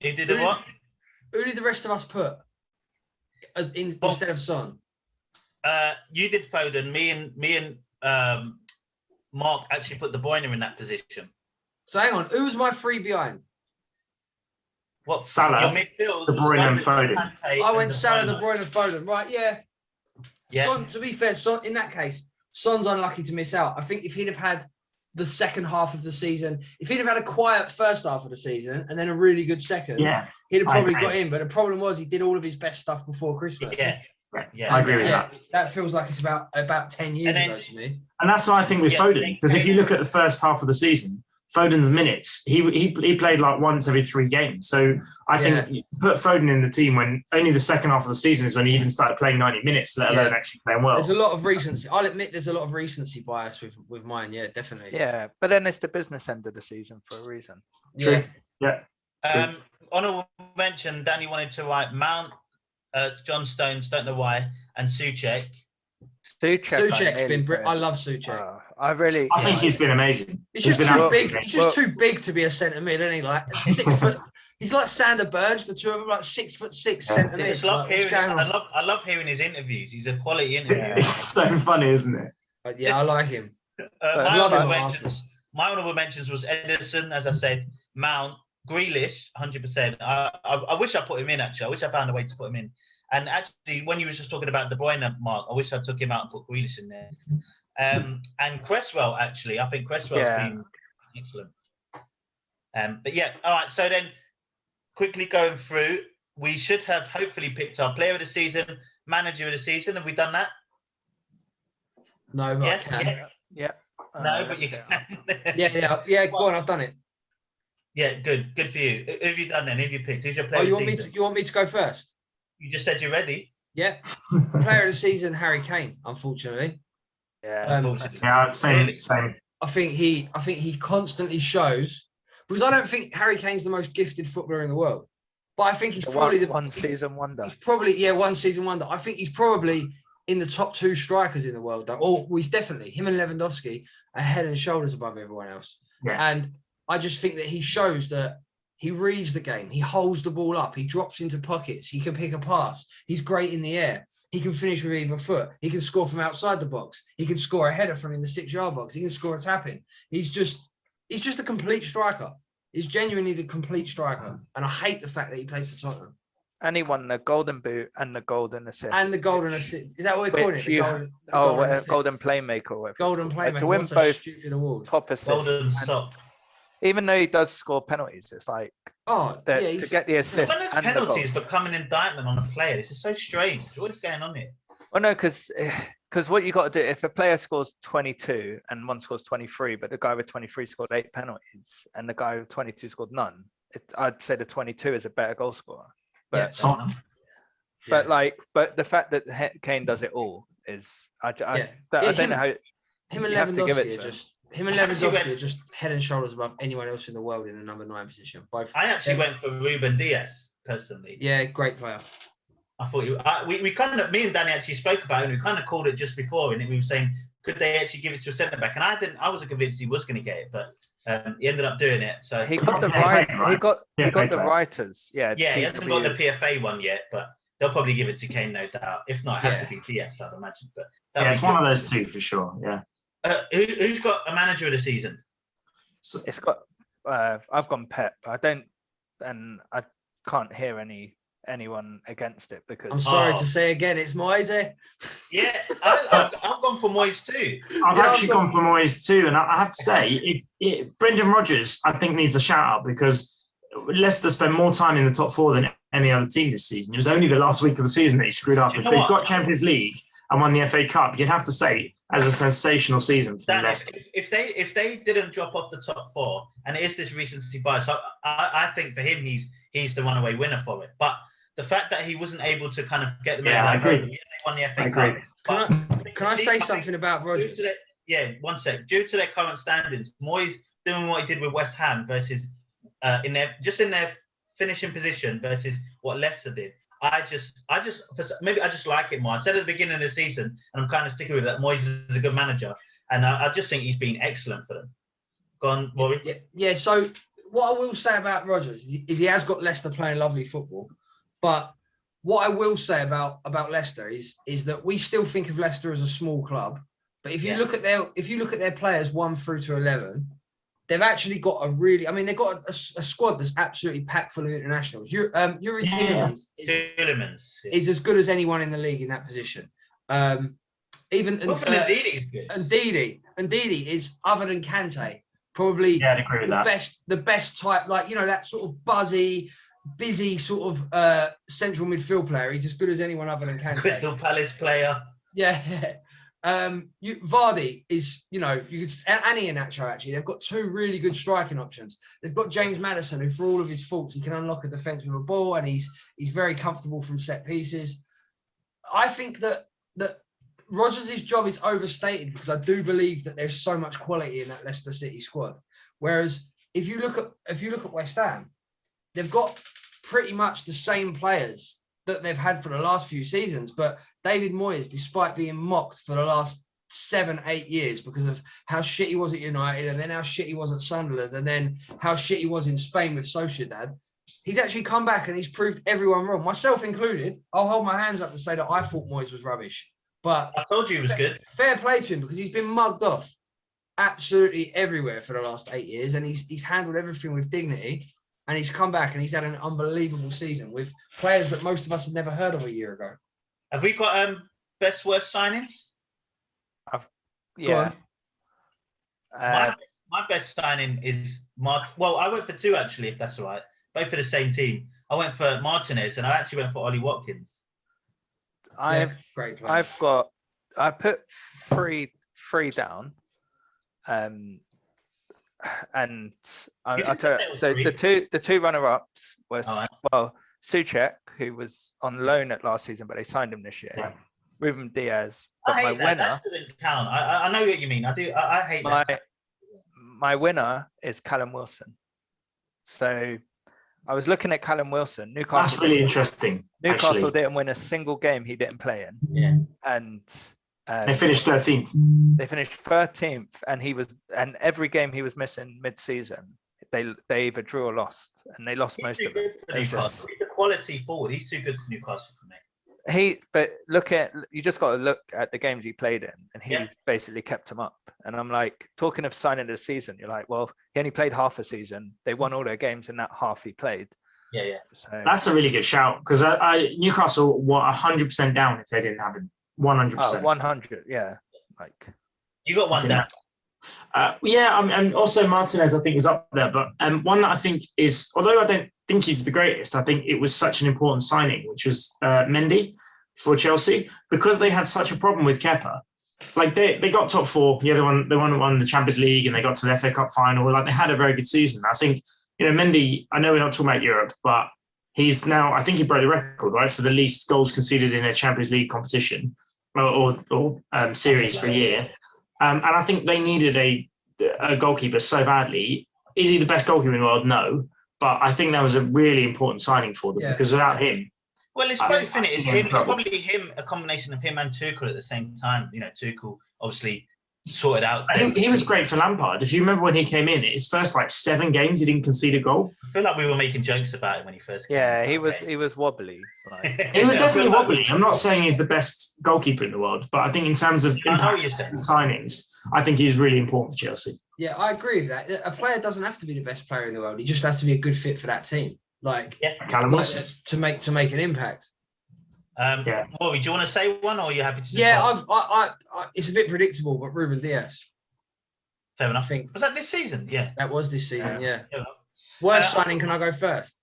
Who did the what? Who did the rest of us put? Instead of Son, you did Foden. Me and Mark actually put De Bruyne in that position. So hang on, who was my three behind? What? Salah, your midfield, De Bruyne and Foden. I went Salah, De Bruyne, and Foden. Right? Yeah. Son. To be fair, Son. In that case, Son's unlucky to miss out. I think if he'd have had the second half of the season, if he'd have had a quiet first half of the season and then a really good second, he'd have probably got in. But the problem was he did all of his best stuff before Christmas. Yeah, I agree with that. That feels like it's about 10 years ago to me. And that's what I think with Foden, because if you look at the first half of the season, Foden's minutes. He played like once every 3 games. So I think you put Foden in the team when only the second half of the season is when he even started playing 90 minutes, let alone actually playing well. There's a lot of recency. I'll admit there's a lot of recency bias with mine. Yeah, definitely. Yeah, but then it's the business end of the season for a reason. True. Yeah. Honourable mention, Danny wanted to write Mount, John Stones, don't know why, and Souček. Souček's been. I love Souček. I think he's been amazing. He's just too big. He's just too big to be a centre mid, isn't he? Like 6 foot. He's like Sander Burge. The two of them like 6'6" centre mid. I love hearing his interviews. He's a quality interview. It's so funny, isn't it? I like him. My honourable mentions was Ederson, as I said, Mount, Grealish, 100%. I wish I put him in, actually. I wish I found a way to put him in. And actually, when you were just talking about De Bruyne, Mark, I wish I took him out and put Grealish in there. And Cresswell, actually. I think Cresswell's been excellent. But yeah, all right. So then, quickly going through, we should have hopefully picked our player of the season, manager of the season. Have we done that? No, but I can. Yeah. No, but you can. Yeah. Go on, I've done it. Yeah, good for you. Who have you done then? Who have you picked? Who's your player of the season? You want me to go first? You just said you're ready. Yeah. Player of the season, Harry Kane, unfortunately. Yeah, same. I think he constantly shows, because I don't think Harry Kane's the most gifted footballer in the world, but I think he's probably one season wonder. He's probably one season wonder. I think he's probably in the top 2 strikers in the world, though. Or he's definitely, him and Lewandowski are head and shoulders above everyone else. Yeah. And I just think that he shows that he reads the game. He holds the ball up. He drops into pockets. He can pick a pass. He's great in the air. He can finish with either foot. He can score from outside the box. He can score a header from in the 6-yard box. He can score a tap-in. He's just a complete striker. He's genuinely the complete striker. And I hate the fact that he plays for Tottenham. And he won the golden boot and the golden assist. And the golden assist. Is that what we're calling it? Golden playmaker. Or golden playmaker. To win both top assists. Golden stop. Even though he does score penalties, it's like to get the assist. When there's penalties become an indictment on a player, this is so strange. What's going on here? Well, no, because what you got to do, if a player scores 22 and one scores 23, but the guy with 23 scored 8 penalties and the guy with 22 scored none, I'd say the 22 is a better goal scorer. But but the fact that Kane does it all is I don't know how him and Lewandowski are just head and shoulders above anyone else in the world in the number 9 position. Both. I actually went for Ruben Diaz personally. Yeah, great player. I thought we kind of, me and Danny actually spoke about it, and we kind of called it just before, and we were saying, could they actually give it to a centre back? And I wasn't convinced he was going to get it, but he ended up doing it. So he got the right. He got the writers. Yeah. Yeah, he hasn't got the PFA one yet, but they'll probably give it to Kane, no doubt. If not, it has to be Diaz, I'd imagine. But it's one of those two for sure. Yeah. Who's got a manager of the season? So it's got. I've gone Pep. I can't hear anyone against it because I'm sorry to say again, it's Moyes. Yeah, I've gone for Moyes too. I've actually gone for Moyes too, and I have to say, Brendan Rodgers, I think, needs a shout out because Leicester spent more time in the top 4 than any other team this season. It was only the last week of the season that he screwed up. If they've got Champions League and won the FA Cup, you'd have to say as a sensational season for Leicester. If they didn't drop off the top 4, and it is this recency bias, I think for him he's the runaway winner for it. But the fact that he wasn't able to kind of get them over that hurdle, they won the FA Cup. Can I say something about Rodgers? One sec. Due to their current standings, Moyes doing what he did with West Ham versus in their finishing position versus what Leicester did. I just like it more. I said at the beginning of the season, and I'm kind of sticking with that. Moyes is a good manager, and I just think he's been excellent for them. Go on, Rory. Yeah. So what I will say about Rodgers is he has got Leicester playing lovely football. But what I will say about Leicester is that we still think of Leicester as a small club. But if you look at their players 1 through to 11, they've actually got they've got a squad that's absolutely packed full of internationals. Yuri Tielemans is as good as anyone in the league in that position. Ndidi is, other than Kante, probably the best type, that sort of busy sort of central midfield player. He's as good as anyone other than Kante. Crystal Palace player. Yeah. Vardy is, you could, and Iheanacho actually. They've got two really good striking options. They've got James Maddison, who for all of his faults, he can unlock a defence with a ball, and he's very comfortable from set pieces. I think that Rodgers' job is overstated because I do believe that there's so much quality in that Leicester City squad. Whereas if you look at West Ham, they've got pretty much the same players that they've had for the last few seasons. But David Moyes, despite being mocked for the last 7-8 years because of how shit he was at United, and then how shit he was at Sunderland, and then how shit he was in Spain with Sociedad, he's actually come back and he's proved everyone wrong, myself included. I'll hold my hands up and say that I thought Moyes was rubbish. But I told you he was good. Fair play to him, because he's been mugged off absolutely everywhere for the last 8 years, and he's handled everything with dignity, and he's come back and he's had an unbelievable season with players that most of us had never heard of a year ago. Have we got best worst signings? Yeah. My best signing is Well, I went for two actually, if that's all right. Both for the same team. I went for Martinez, and I actually went for Ollie Watkins. I put three down, and I'll tell you, so the two runner-ups was Ziyech, who was on loan at last season, but they signed him this year. Yeah. Ruben Diaz. But I hate that. That didn't count. I know what you mean. I do. I hate that. My winner is Callum Wilson. So I was looking at Callum Wilson. Newcastle. That's really interesting. Newcastle didn't win a single game he didn't play in. Yeah. And they finished 13th. They finished 13th, and every game he was missing mid-season, they either drew or lost, and they lost most of it. He's a quality forward. He's too good for Newcastle for me. But you just got to look at the games he played in, and he basically kept him up. And I'm like, talking of signing the season, you're like, well, he only played half a season. They won all their games in that half he played. Yeah. So that's a really good shout, because Newcastle were 100% down if they didn't have him. 100%. 100, yeah. Like you got one down. And also Martinez, I think, is up there. But one that I think is, although I don't think he's the greatest, I think it was such an important signing, which was Mendy for Chelsea, because they had such a problem with Kepa. Like they got top four. Yeah, they won the Champions League, and they got to the FA Cup final. Like they had a very good season. I think, Mendy, I know we're not talking about Europe, but he's now, I think he broke the record, right, for the least goals conceded in a Champions League competition or series for a year. And I think they needed a goalkeeper so badly. Is he the best goalkeeper in the world? No. But I think that was a really important signing for them, because without him... Well, it's both, isn't it? It's probably a combination of him and Tuchel at the same time. Tuchel obviously sorted out... I think he was great for Lampard. If you remember when he came in, his first 7 games, he didn't concede a goal. I feel like we were making jokes about it when he first came in. Yeah, he was wobbly. He was definitely wobbly. I'm not saying he's the best goalkeeper in the world, but I think in terms of impact signings, I think he's really important for Chelsea. Yeah, I agree with that. A player doesn't have to be the best player in the world. He just has to be a good fit for that team. Callum Wilson. To make an impact. Rory, do you want to say one, or are you happy to? I it's a bit predictable, but Ruben Diaz. Fair enough. Was that this season? Yeah, that was this season. Yeah. Worst signing? Can I go first?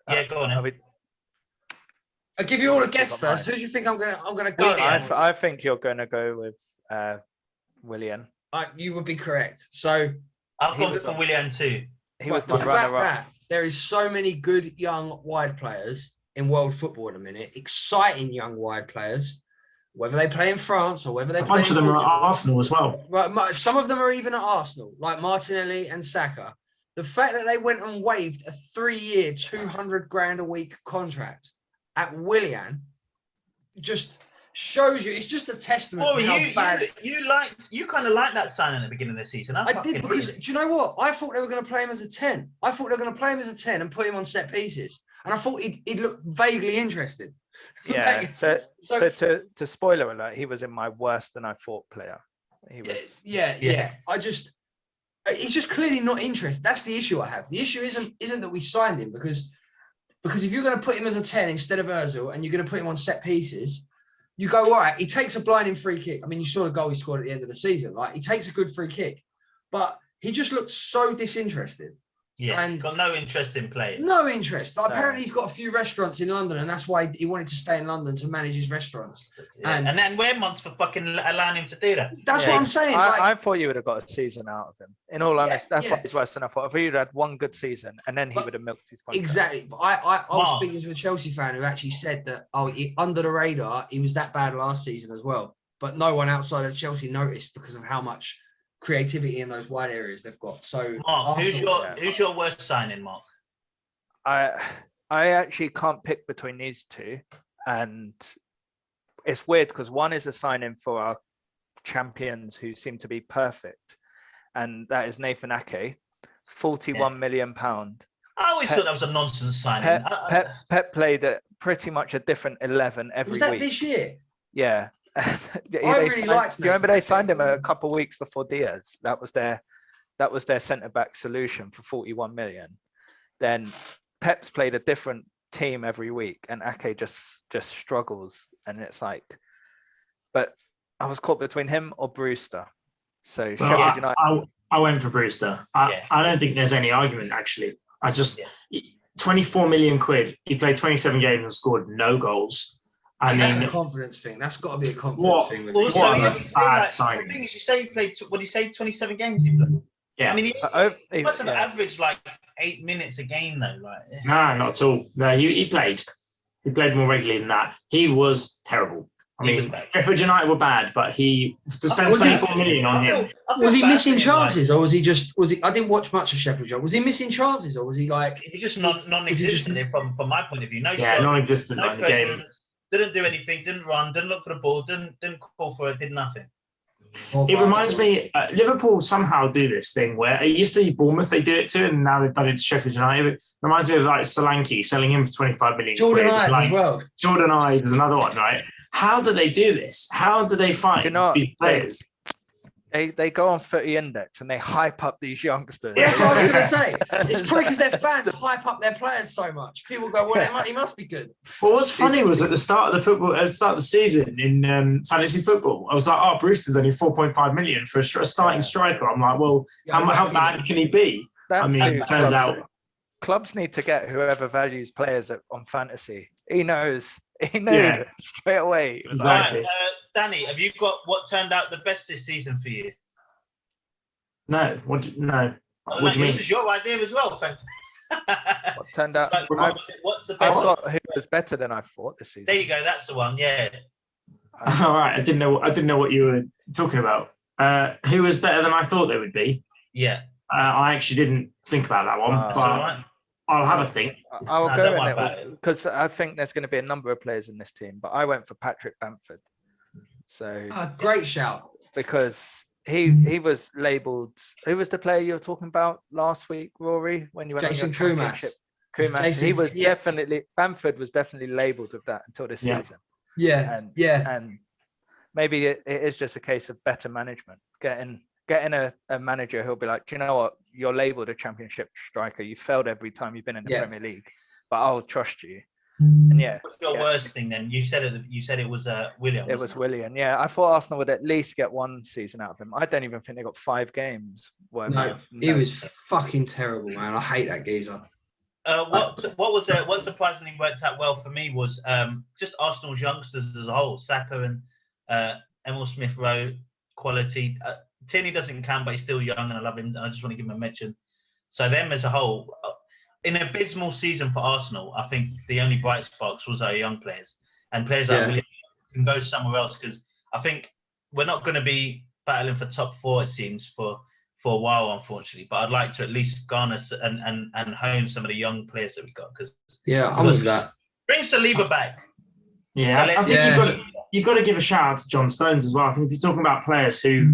Yeah, go on. I'll give you all a guess first. Who do you think I'm gonna go? I think you're gonna go with Willian. You would be correct. So I've gone for Willian too. He was the runner-up. There is so many good young wide players in world football at the minute. Exciting young wide players, whether they play in France or whether they play in Portugal. A bunch of them are at Arsenal as well. Right, some of them are even at Arsenal, like Martinelli and Saka. The fact that they went and waived a 3-year, 200 grand a week contract at Willian just shows you. It's just a testament to how bad. You kind of liked that signing at the beginning of the season. I did, because do you know what? I thought they were going to play him as a 10. I thought they were going to play him as a 10 and put him on set pieces. And I thought he'd look vaguely interested. Yeah. so to spoiler alert, he was in my worse than I thought player. He was. Yeah. He's just clearly not interested. That's the issue I have. The issue isn't that we signed him, because if you're going to put him as a 10 instead of Ozil, and you're going to put him on set pieces, you go, all right, he takes a blinding free kick. I mean, you saw the goal he scored at the end of the season. Like, he takes a good free kick, but he just looked so disinterested. Yeah, and got no interest in playing. No interest. Apparently, he's got a few restaurants in London, and that's why he wanted to stay in London to manage his restaurants. Yeah. And then we're months for fucking allowing him to do that. That's what I'm saying. I thought you would have got a season out of him. In all honesty, that's what he's worse than I thought. I thought you'd had one good season, and then he would have milked his contract. Exactly. But I was speaking to a Chelsea fan who actually said that, under the radar, he was that bad last season as well. But no one outside of Chelsea noticed because of how much creativity in those wide areas they've got. So, Mark, who's your worst signing, Mark? I actually can't pick between these two, and it's weird because one is a signing for our champions who seem to be perfect, and that is Nathan Ake, £41 million. I always thought that was a nonsense signing. Pep played pretty much a different 11 every week. Was that this year? Yeah. I really liked. Do you remember they signed him a couple of weeks before Diaz? That was their centre back solution for 41 million. Then Pep's played a different team every week, and Ake just struggles. And it's like, but I was caught between him or Brewster. So I went for Brewster. I don't think there's any argument actually. 24 million quid. He played 27 games and scored no goals. That's a confidence thing. That's got to be a confidence thing. With bad signing. The thing is, you say he played. What do you say? 27 games he played. Yeah. I mean, he must have averaged like 8 minutes a game though. Like, nah, not at all. No, he played. He played more regularly than that. He was terrible. I mean, Sheffield United were bad, but to spend 24 million on him. Was he missing chances, or was he just? I didn't watch much of Sheffield United. Was he missing chances, or was he like? He just non-existent from my point of view. No, non-existent in the game. Didn't do anything, didn't run, didn't look for the ball, didn't call for it, did nothing. It reminds me, Liverpool somehow do this thing where it used to be Bournemouth they do it to, and now they've done it to Sheffield United. It reminds me of like Solanke selling him for 25 million. Jordan Ibe as well. Jordan Ibe is another one, right? How do they do this? How do they find these players? They go on Footy Index and they hype up these youngsters. That's what I was going to say. It's probably because their fans hype up their players so much. People go, well, he must be good. Well, what's funny was at the start of the season in fantasy football, I was like, oh, Brewster's only 4.5 million for a starting striker. I'm like, well, how bad can he be? It turns out clubs need to get whoever values players on fantasy. He knows straight away. Exactly. Right, Danny, have you got what turned out the best this season for you? No. What do you mean? This is your idea as well, thank you. What turned out? What's the best? I've got who was better than I thought this season. There you go. That's the one. Yeah. All right. I didn't know what you were talking about. Who was better than I thought they would be? Yeah. I actually didn't think about that one, but I'll have a think. I'll go in it because I think there's going to be a number of players in this team, but I went for Patrick Bamford. So great shout, because he was labelled. Who was the player you were talking about last week, Rory? When you went Jason on your championship? Kumas. He was Bamford was definitely labelled with that until this season. And maybe it is just a case of better management, getting a manager who'll be like, do you know what? You're labelled a championship striker. You failed every time you've been in the Premier League, but I'll trust you. And what's your worst thing then? You said it was William. It was William. Yeah, I thought Arsenal would at least get one season out of him. I don't even think they got 5 games. He was fucking terrible, man. I hate that geezer. What surprisingly worked out well for me was just Arsenal's youngsters as a whole. Saka and Emil Smith-Rowe quality. Tierney doesn't count, but he's still young, and I love him. I just want to give him a mention. So them as a whole. In an abysmal season for Arsenal, I think the only bright sparks was our young players and players that really can go somewhere else, because I think we're not going to be battling for top 4, it seems, for a while, unfortunately. But I'd like to at least garner and hone some of the young players that we got. I'm with that. Bring Saliba back. Yeah, I think you've got to give a shout out to John Stones as well. I think if you're talking about players who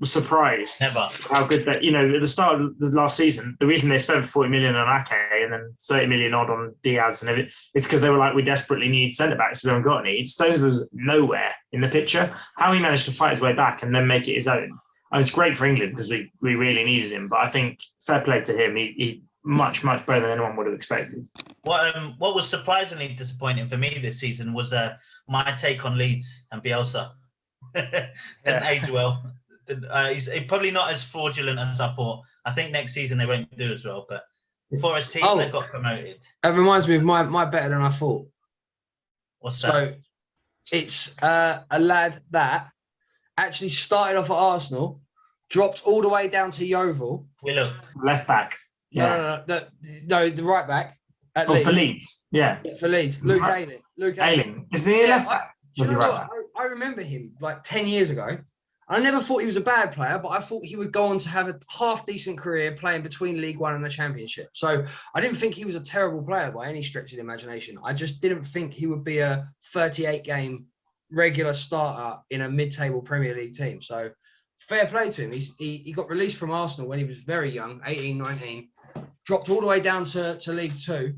were surprised how good that, at the start of the last season, the reason they spent 40 million on Ake and then 30 million odd on Diaz and everything, it's because they were like, we desperately need centre backs. We haven't got any. Stones was nowhere in the picture. How he managed to fight his way back and then make it his own. And it's great for England because we really needed him. But I think fair play to him. He much better than anyone would have expected. What was surprisingly disappointing for me this season was my take on Leeds and Bielsa. Didn't age well. He's probably not as fraudulent as I thought. I think next season they won't do as well. But for a team that got promoted. That reminds me of my better than I thought. What's that? So it's a lad that actually started off at Arsenal, dropped all the way down to Yeovil. Left back. Yeah. No, the right back. For Leeds. Yeah, for Leeds. Luke Ayling. Ayling. Is he left back? I remember him like 10 years ago. I never thought he was a bad player, but I thought he would go on to have a half-decent career playing between League One and the Championship. So I didn't think he was a terrible player by any stretch of the imagination. I just didn't think he would be a 38-game regular starter in a mid-table Premier League team. So fair play to him. He got released from Arsenal when he was very young, 18, 19, dropped all the way down to League Two,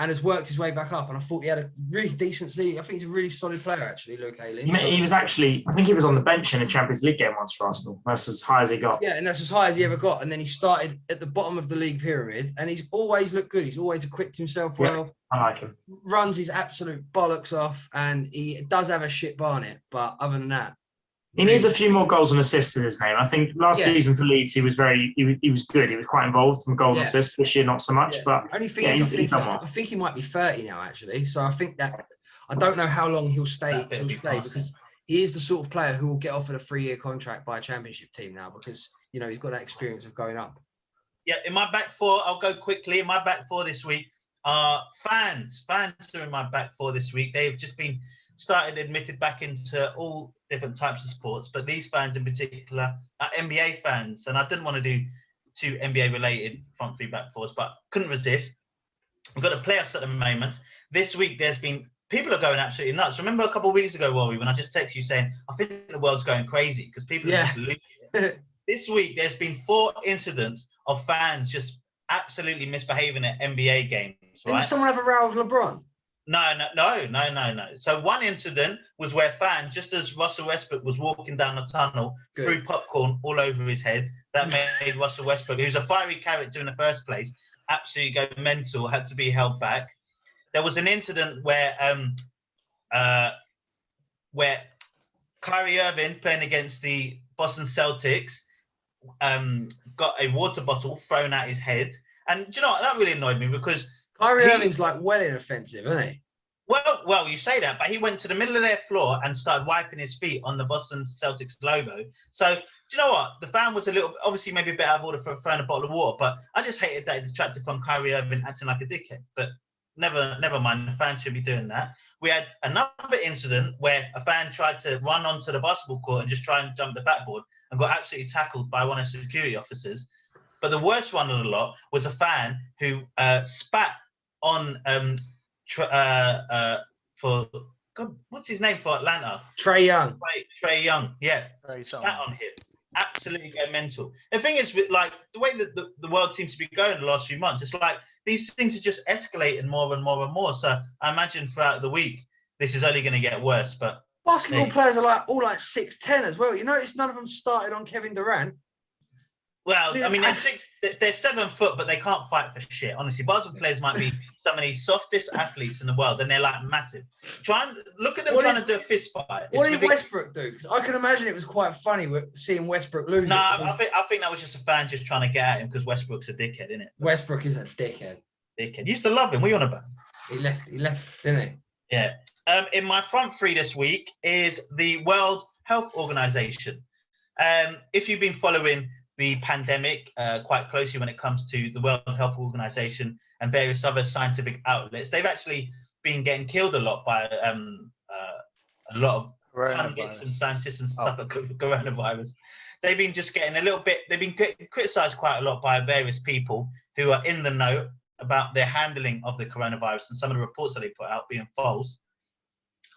and has worked his way back up. And I thought he had a really decent season. I think he's a really solid player, actually, Luke Ayling. He was actually, I think he was on the bench in a Champions League game once for Arsenal. That's as high as he got. Yeah, and that's as high as he ever got. And then he started at the bottom of the league pyramid, and he's always looked good. He's always equipped himself well. Yeah, I like him. Runs his absolute bollocks off, and he does have a shit Barnet. But other than that, he needs a few more goals and assists in his name. I think last season for Leeds, he was good. He was quite involved in goal and assists. This year, not so much. But only thing is, I think he might be 30 now, actually. So I think that I don't know how long he'll stay because he is the sort of player who will get offered a 3-year contract by a Championship team now because he's got that experience of going up. Yeah, in my back four, I'll go quickly. In my back four this week, fans are in my back four this week. They've just been admitted back into all different types of sports, but these fans in particular are NBA fans, and I didn't want to do 2 NBA related front 3 back fours, but couldn't resist. We've got the playoffs at the moment. This week people are going absolutely nuts. Remember a couple of weeks ago, Rory, when I just texted you saying I think the world's going crazy because people are just losing it. This week there's been 4 incidents of fans just absolutely misbehaving at NBA games. Right? Didn't someone have a row with LeBron? No. So one incident was where fans, just as Russell Westbrook was walking down the tunnel, threw popcorn all over his head. That made Russell Westbrook, who's a fiery character in the first place, absolutely go mental, had to be held back. There was an incident where Kyrie Irving, playing against the Boston Celtics, got a water bottle thrown at his head. And do you know what? That really annoyed me because Kyrie Irving's like well inoffensive, isn't he? Well, you say that, but he went to the middle of their floor and started wiping his feet on the Boston Celtics logo. So, do you know what? The fan was obviously maybe a bit out of order for throwing a bottle of water, but I just hated that it detracted from Kyrie Irving acting like a dickhead. But never mind, the fans should be doing that. We had another incident where a fan tried to run onto the basketball court and just try and jump the backboard and got absolutely tackled by one of the security officers. But the worst one of the lot was a fan who spat on what's his name for Atlanta? Trae Young. Trae Young, yeah. Spat on him. Absolutely go mental. The thing is, with like the way that the world seems to be going the last few months, it's like these things are just escalating more and more and more. So I imagine throughout the week, this is only going to get worse. But basketball players are all 6'10" as well. You notice none of them started on Kevin Durant. Well, I mean, they're 7 foot, but they can't fight for shit. Honestly, basketball players might be some of the softest athletes in the world, and they're like massive. Look at them trying to do a fist fight. What did Westbrook do? Because I can imagine it was quite funny seeing Westbrook lose. No, I think that was just a fan just trying to get at him because Westbrook's a dickhead, isn't it? Westbrook is a dickhead. Used to love him. What are you on about? He left, didn't he? Yeah. In my front 3 this week is the World Health Organization. If you've been following the pandemic quite closely when it comes to the World Health Organization and various other scientific outlets, they've actually been getting killed a lot by a lot of pundits and scientists and stuff like coronavirus. They've been just getting they've been criticized quite a lot by various people who are in the know about their handling of the coronavirus and some of the reports that they put out being false.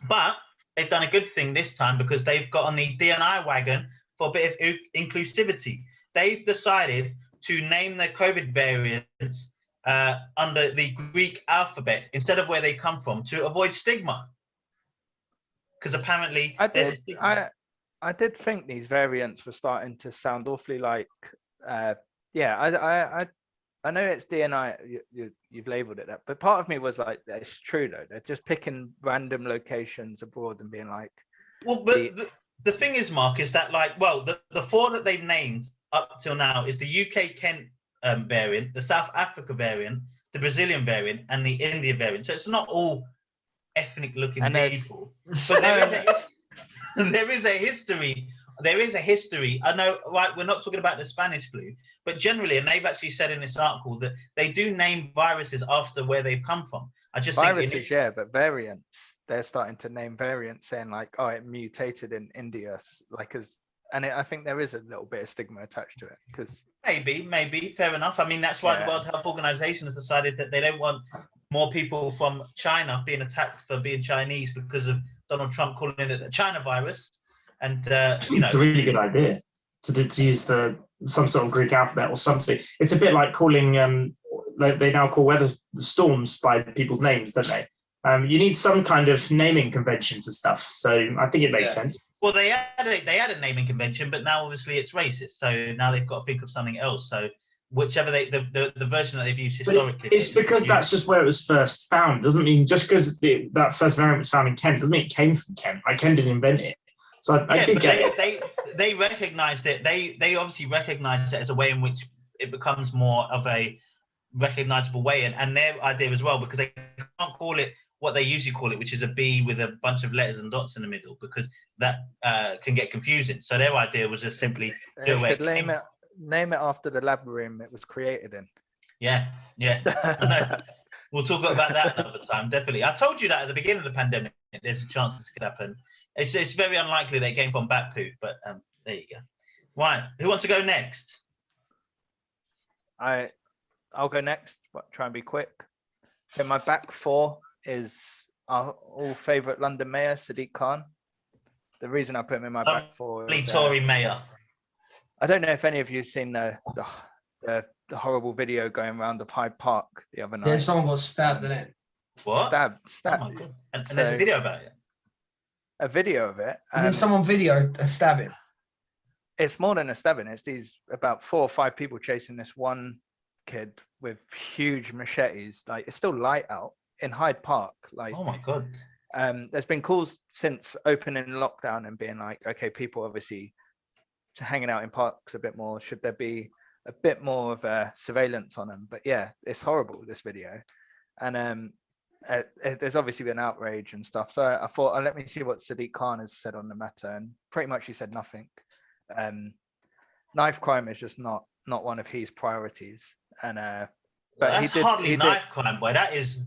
But they've done a good thing this time because they've got on the D&I wagon for a bit of inclusivity. They've decided to name their COVID variants under the Greek alphabet instead of where they come from to avoid stigma. Because apparently, I did think these variants were starting to sound awfully like, I know it's DNI. You've labelled it that, but part of me was like, it's true though. They're just picking random locations abroad and being like. Well, but the thing is, Mark, is that the 4 that they've named up till now is the UK, Kent, variant, the South Africa variant, the Brazilian variant, and the India variant. So it's not all ethnic-looking people, but there is a history. There is a history. I know, right? We're not talking about the Spanish flu, but generally, and they've actually said in this article that they do name viruses after where they've come from. I just viruses, but variants. They're starting to name variants, saying like, "Oh, it mutated in India," I think there is a little bit of stigma attached to it because maybe fair enough. I mean, that's why the World Health Organization has decided that they don't want more people from China being attacked for being Chinese because of Donald Trump calling it the China virus. And it's a really good idea to use some sort of Greek alphabet or something. It's a bit like calling they now call weather storms by people's names, don't they? You need some kind of naming convention for stuff. So I think it makes sense. Well, they had a naming convention, but now obviously it's racist. So now they've got to think of something else. So whichever the version that they've used historically. It's because that's just where it was first found. Doesn't mean just because that first variant was found in Kent doesn't mean it came from Kent. Like Kent didn't invent it. So I did get it. They recognised it. They obviously recognised it as a way in which it becomes more of a recognisable way, and their idea as well, because they can't call it what they usually call it, which is a B with a bunch of letters and dots in the middle, because that can get confusing. So their idea was just simply name it after the labyrinth it was created in. Yeah. I know. We'll talk about that another time, definitely. I told you that at the beginning of the pandemic, there's a chance this could happen. It's very unlikely they came from bat poop, but there you go. Right, who wants to go next? I'll go next, but try and be quick. So my back four is our all favourite London mayor, Sadiq Khan. The reason I put him in my back four is Tory mayor. I don't know if any of you have seen the horrible video going around of Hyde Park the other night. Yeah, someone got stabbed in it. What? Stabbed. Oh my God. And there's a video about it. A video of it. Is it someone videoed a stabbing? It's more than a stabbing. It's these about 4 or 5 people chasing this one kid with huge machetes. Like, it's still light out in Hyde Park. Like, oh my God. There's been calls since opening lockdown and being like, okay, people obviously hanging out in parks a bit more. Should there be a bit more of surveillance on them? But yeah, it's horrible, this video. And there's obviously been outrage and stuff. So I thought, let me see what Sadiq Khan has said on the matter. And pretty much he said nothing. Knife crime is just not one of his priorities. And but that's hardly knife crime, boy. That is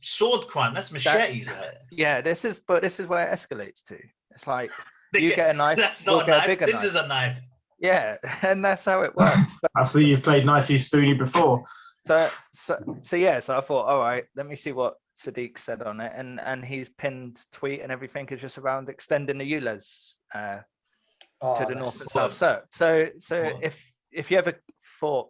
sword crime. That's machetes. Yeah, this is where it escalates to. It's like you get a knife, that's we'll not get a bigger knife. knife. This is a knife. Yeah, and that's how it works. I thought you've played knifey spoony before. So I thought, all right, let me see what Sadiq said on it, and his pinned tweet and everything is just around extending the ULEZ to the north and south. So if you ever thought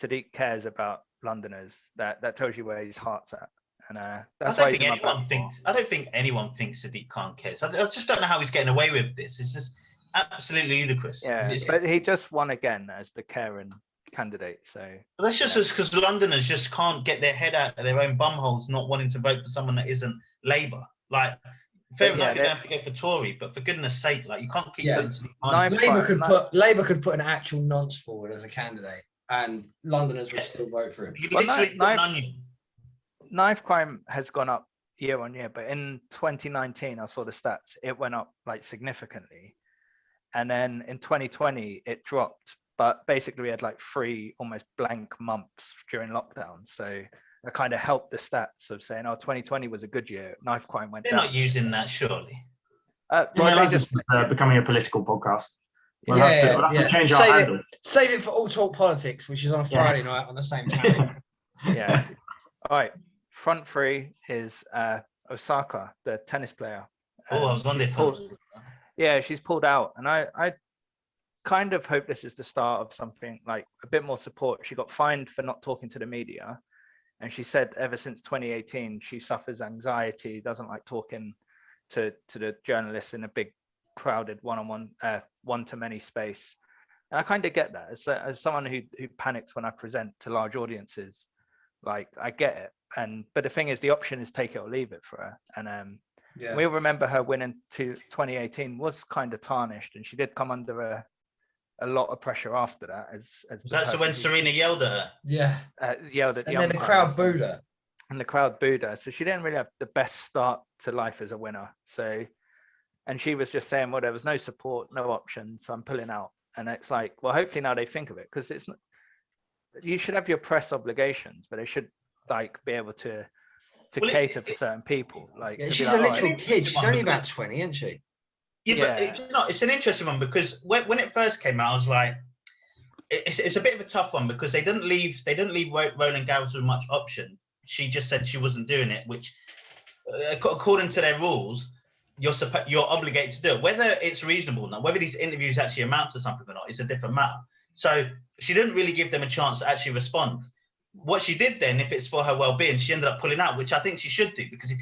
Sadiq cares about Londoners, that tells you where his heart's at, and that's why I don't think anyone thinks Sadiq Khan cares. I just don't know how he's getting away with this. It's just absolutely ludicrous. Yeah, but he just won again as the caring candidate. So but that's just because Londoners just can't get their head out of their own bumholes, not wanting to vote for someone that isn't Labour. Like, fair enough, you don't have to go for Tory, but for goodness sake, like, you can't keep going to the Labour could put an actual nonce forward as a candidate, and Londoners would still vote for him. Knife crime has gone up year on year, but in 2019, I saw the stats, it went up like significantly, and then in 2020 it dropped. But basically, we had like 3 almost blank months during lockdown. So it kind of helped the stats of saying, 2020 was a good year. Knife crime went down. They're not using that, surely. They just becoming a political podcast. We'll have to change our handle. Save it for All Talk Politics, which is on a Friday night on the same channel. Yeah. All right. Front 3 is Osaka, the tennis player. I was wondering. Yeah, she's pulled out. And I kind of hope this is the start of something, like a bit more support. She got fined for not talking to the media, and she said ever since 2018 she suffers anxiety, doesn't like talking to the journalists in a big crowded one-to-many space. And I kind of get that as someone who panics when I present to large audiences. Like, I get it, but the thing is, the option is take it or leave it for her. And we remember her winning to 2018 was kind of tarnished, and she did come under a lot of pressure after that. As That's when Serena yelled at her. Yeah. Yelled at the And then the crowd booed her. And the crowd booed her. So she didn't really have the best start to life as a winner. So, and she was just saying, well, there was no support, no option, so I'm pulling out. And it's like, well, hopefully now they think of it, because it's not, you should have your press obligations, but they should like be able to cater for certain people. Like, yeah, she's a literal kid. She's only about 20, isn't she? Yeah, but it's an interesting one, because when it first came out, I was like, it's a bit of a tough one, because they didn't leave Roland Garros with much option. She just said she wasn't doing it, which according to their rules, you're obligated to do it. Whether it's reasonable or not, whether these interviews actually amount to something or not, is a different matter. So she didn't really give them a chance to actually respond. What she did then, if it's for her well-being, she ended up pulling out, which I think she should do, because if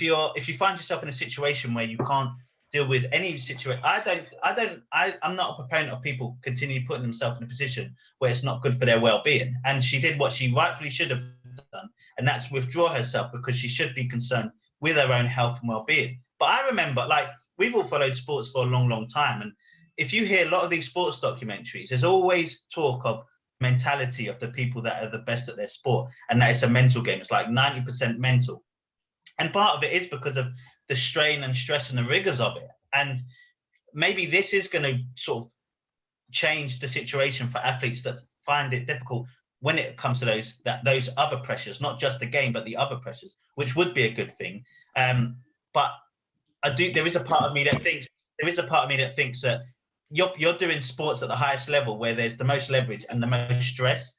you find yourself in a situation where you can't deal with any situation, I'm not a proponent of people continue putting themselves in a position where it's not good for their well-being. And she did what she rightfully should have done, and that's withdraw herself, because she should be concerned with her own health and well-being. But I remember, like, we've all followed sports for a long, long time, and if you hear a lot of these sports documentaries, there's always talk of mentality of the people that are the best at their sport, and that it's a mental game. It's like 90% mental, and part of it is because of the strain and stress and the rigors of it. And maybe this is going to sort of change the situation for athletes that find it difficult when it comes to those other pressures, not just the game, but the other pressures, which would be a good thing. But there is a part of me that thinks that you're doing sports at the highest level, where there's the most leverage and the most stress.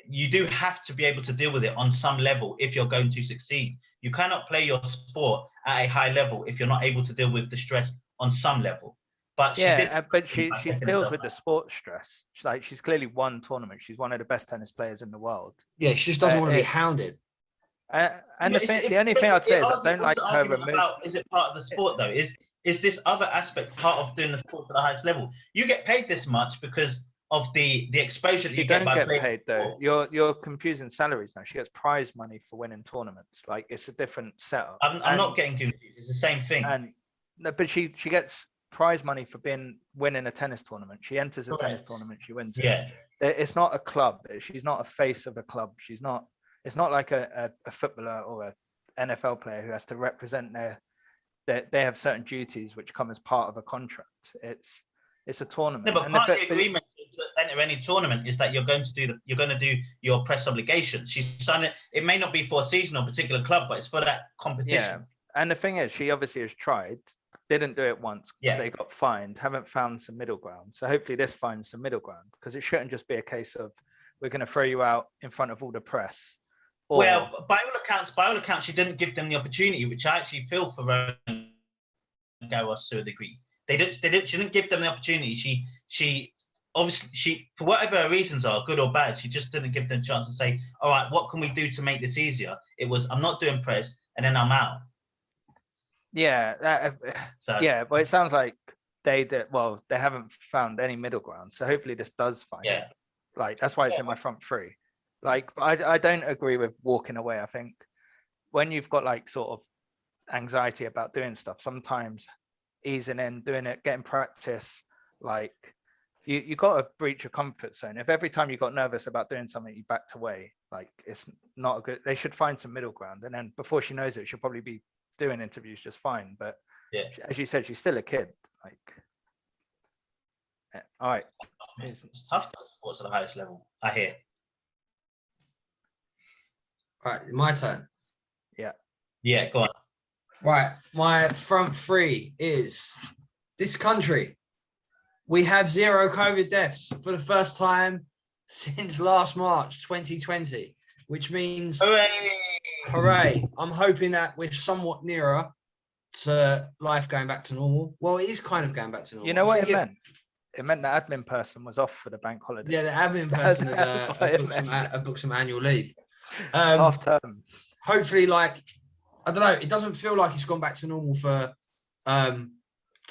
You do have to be able to deal with it on some level if you're going to succeed. You cannot play your sport at a high level if you're not able to deal with the stress on some level. But she deals with the sport stress. She's clearly won tournaments. She's one of the best tennis players in the world. Yeah, she just doesn't want to be hounded. And the only thing I'd say is I don't like her remove. Is it part of the sport though? Is this other aspect part of doing the sport at the highest level? You get paid this much because of the exposure that you get by playing. Paid though. You're confusing salaries now. She gets prize money for winning tournaments. Like, it's a different setup. I'm not getting confused. It's the same thing. But she gets prize money for winning a tennis tournament. She enters a tennis tournament. She wins. Yeah. It's not a club. She's not a face of a club. She's not. It's not like a footballer or an NFL player who has to represent they have certain duties which come as part of a contract. It's a tournament. No, but part of the agreement to enter any tournament is that you're going to do your press obligations. She's signed it. It may not be for a season or a particular club, but it's for that competition. Yeah. And the thing is, she obviously has tried, didn't do it once. Yeah. They got fined, haven't found some middle ground. So hopefully this finds some middle ground, because it shouldn't just be a case of we're going to throw you out in front of all the press. Well, by all accounts, she didn't give them the opportunity, which I actually feel for Roland Garros to a degree. She didn't give them the opportunity. She obviously, for whatever her reasons are, good or bad, she just didn't give them a chance to say, all right, what can we do to make this easier? It was, I'm not doing press, and then I'm out. Yeah, but it sounds like they haven't found any middle ground. So hopefully this does find it. Like, that's why it's in my front three. Like, I don't agree with walking away. I think when you've got like sort of anxiety about doing stuff, sometimes easing in, doing it, getting practice, like you got to breach your comfort zone. If every time you got nervous about doing something, you backed away, like, it's not a good. They should find some middle ground, and then before she knows it, she'll probably be doing interviews just fine. But as you said, she's still a kid. Like, all right, it's tough to sports at the highest level, I hear. All right, my turn. Yeah, go on. Right, my front three is this country. We have 0 COVID deaths for the first time since last March 2020, which means hooray. I'm hoping that we're somewhat nearer to life going back to normal. Well, it is kind of going back to normal. You know what it meant? It meant the admin person was off for the bank holiday. Yeah, the admin person had booked some annual leave. Half term. Hopefully, like, I don't know, it doesn't feel like it's gone back to normal for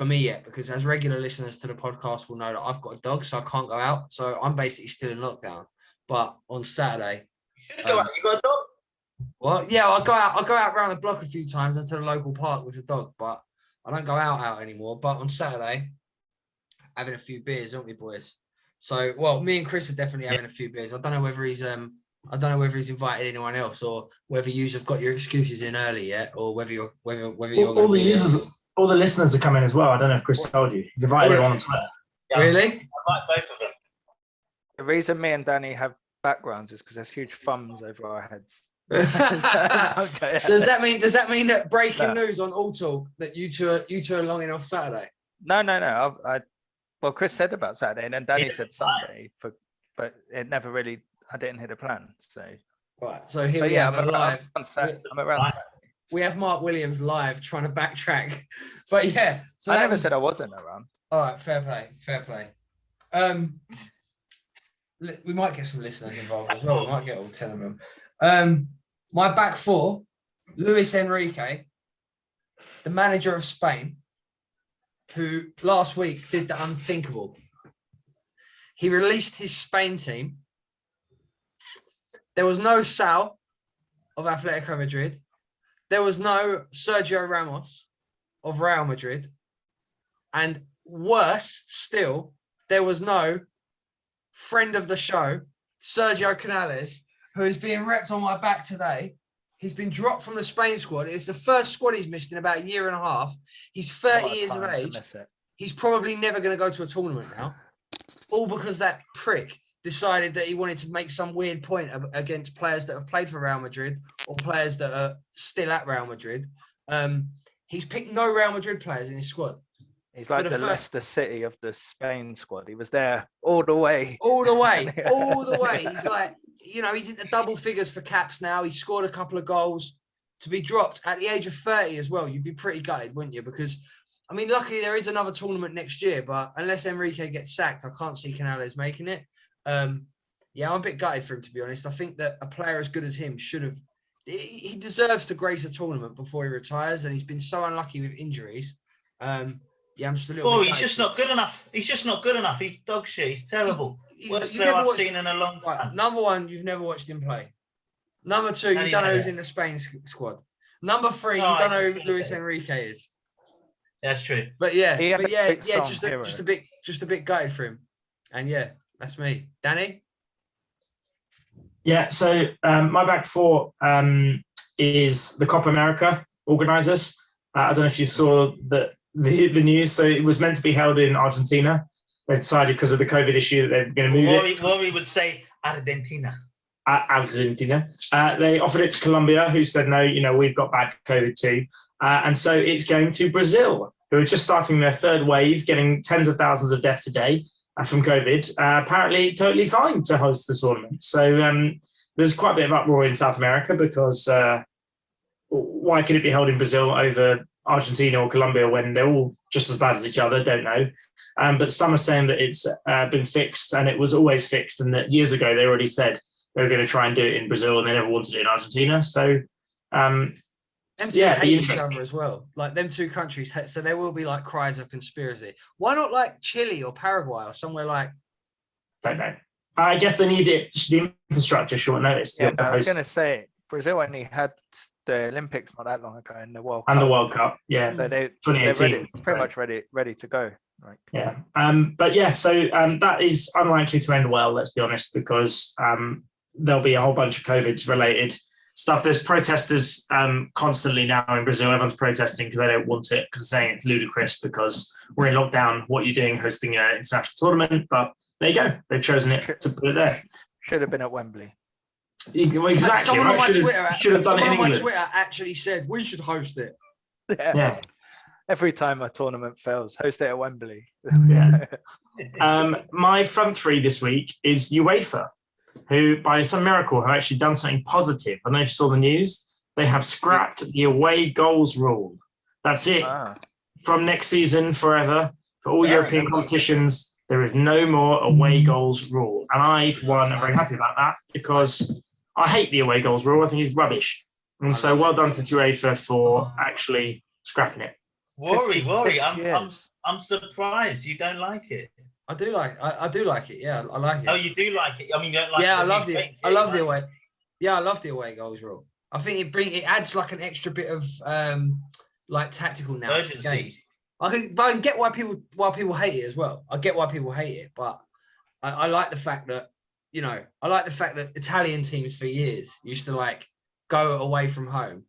me yet, because as regular listeners to the podcast will know that I've got a dog, so I can't go out. So I'm basically still in lockdown. But on Saturday, you should go out. You got a dog? Well, yeah, I'll go out around the block a few times into the local park with the dog, but I don't go out anymore. But on Saturday, having a few beers, aren't we, boys? So, well, me and Chris are definitely having a few beers. I don't know whether he's invited anyone else, or whether you have got your excuses in early yet, or whether you're all the users, all the listeners are coming as well. I don't know if Chris told you. He's invited everyone on Twitter. Yeah, really? I like both of them. The reason me and Danny have backgrounds is because there's huge thumbs over our heads. So does that mean that breaking news on All Talk that you two are longing off Saturday? No. Well, Chris said about Saturday, and then Danny said Sunday, but it never really. I didn't hear the plan. So right. So here we have a live. I'm around Saturday. We have Mark Williams live trying to backtrack, but yeah. So I never said I wasn't around. All right, fair play. We might get some listeners involved as well. We might get all 10 of them. My back four, Luis Enrique, the manager of Spain, who last week did the unthinkable. He released his Spain team. There was no Sal of Atletico Madrid. There was no Sergio Ramos of Real Madrid. And worse still, there was no friend of the show, Sergio Canales, who is being repped on my back today. He's been dropped from the Spain squad. It's the first squad he's missed in about a year and a half. He's 30 years of age. He's probably never going to go to a tournament now. All because that prick decided that he wanted to make some weird point against players that have played for Real Madrid or players that are still at Real Madrid. He's picked no Real Madrid players in his squad. He's like the Leicester City of the Spain squad. He was there all the way. All the way. He's like, he's into double figures for caps now. He scored a couple of goals. To be dropped at the age of 30 as well, you'd be pretty gutted, wouldn't you? Because, luckily there is another tournament next year, but unless Enrique gets sacked, I can't see Canales making it. I'm a bit gutted for him, to be honest. I think that a player as good as him he deserves to grace a tournament before he retires, and he's been so unlucky with injuries. I'm just a little bit he's just not good enough. He's dog shit. He's terrible. Worst player I've seen in a long time. Right, number one, you've never watched him play. Number two, you don't know who's in the Spain squad. Number three, you don't know who Luis Enrique is. That's true. But just a bit gutted for him. And that's me. Danny? Yeah, so my back four is the Copa America organisers. I don't know if you saw the news. So it was meant to be held in Argentina. They decided because of the COVID issue that they're going to move it. Rory would say Argentina. Argentina. They offered it to Colombia, who said, no, we've got bad COVID too. And so it's going to Brazil, who are just starting their third wave, getting tens of thousands of deaths a day from COVID. Apparently totally fine to host the tournament. So there's quite a bit of uproar in South America because why could it be held in Brazil over Argentina or Colombia when they're all just as bad as each other? Don't know. But some are saying that it's been fixed, and it was always fixed, and that years ago they already said they were going to try and do it in Brazil, and they never wanted it in Argentina. So, them two hate each other as well. Like them two countries, so there will be like cries of conspiracy. Why not like Chile or Paraguay or somewhere like? Don't know. I guess they need the infrastructure short notice. I was going to say Brazil only had the Olympics not that long ago, and the World Cup. And the World Cup, yeah. So they're pretty much ready to go. Right. Yeah. So that is unlikely to end well, let's be honest, because there'll be a whole bunch of COVID-related stuff. There's protesters constantly now in Brazil. Everyone's protesting because they don't want it, because they're saying it's ludicrous because we're in lockdown. What are you doing hosting an international tournament? But there you go. They've chosen it to put it there. Should have been at Wembley. Exactly. Someone on my Twitter Twitter actually said we should host it. Yeah. Every time a tournament fails, host it at Wembley. Yeah. My front three this week is UEFA, who, by some miracle, have actually done something positive. I don't know if you saw the news. They have scrapped the away goals rule. That's it. From next season, forever, for all European competitions, there is no more away goals rule. And I, for one, am very happy about that because I hate the away goals rule. I think it's rubbish. And so well done to UEFA for actually scrapping it. Rory, I'm surprised you don't like it. I do like it. Yeah, I like it. Oh, you do like it. I mean, you don't like I love the away. Yeah, I love the away goals rule. I think it adds like an extra bit of like tactical now to the game. But I can get why people hate it as well. I get why people hate it, but I like the fact that Italian teams for years used to like go away from home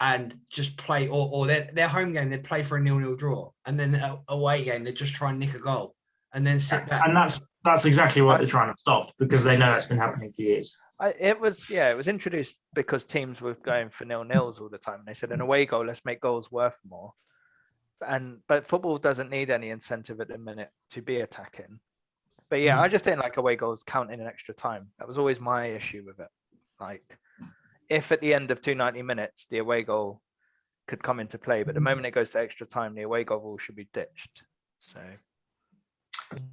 and just play, or their home game they'd play for a 0-0 draw, and then their away game they'd just try and nick a goal and then sit back. And that's exactly what they're trying to stop, because they know that's been happening for years. It was introduced because teams were going for 0-0s all the time. They said an away goal, let's make goals worth more. But football doesn't need any incentive at the minute to be attacking. But yeah, I just didn't like away goals counting in extra time. That was always my issue with it. Like, if at the end of 290 minutes the away goal could come into play, but the moment it goes to extra time, the away goal rule should be ditched. So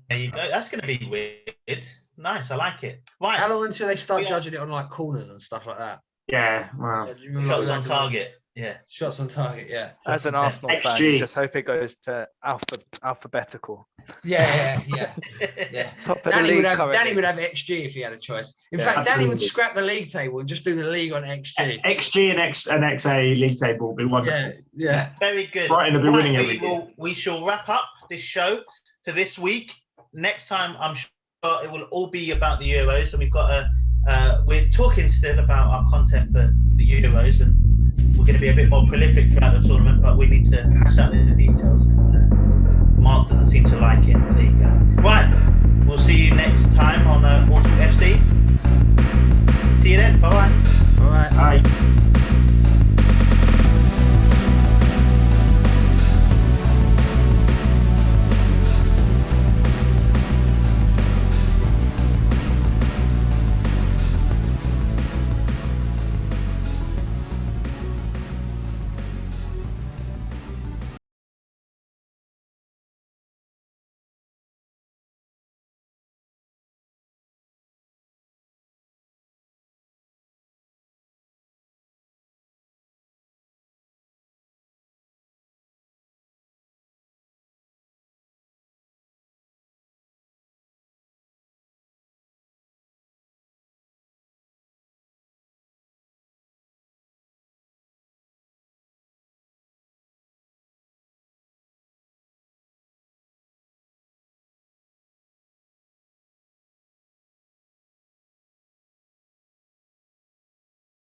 there you go. That's going to be weird. Nice, I like it. Right. How long until they start judging it on like corners and stuff like that? Yeah, wow. Shots on target. Yeah. Shots on target, yeah. As an Arsenal fan, you just hope it goes to alphabetical. Yeah. Top of Danny would have XG if he had a choice. In fact, absolutely. Danny would scrap the league table and just do the league on XG. XG and XA league table would be wonderful. Yeah. Very good. Brighton will be winning every year. We shall wrap up this show for this week. Next time, I'm sure it will all be about the Euros, and we've got we're talking still about our content for the Euros, and we're going to be a bit more prolific throughout the tournament, but we need to hash out the details because Mark doesn't seem to like it. But there you go. Right, we'll see you next time on Autumn FC. See you then. Bye-bye. All right. Bye.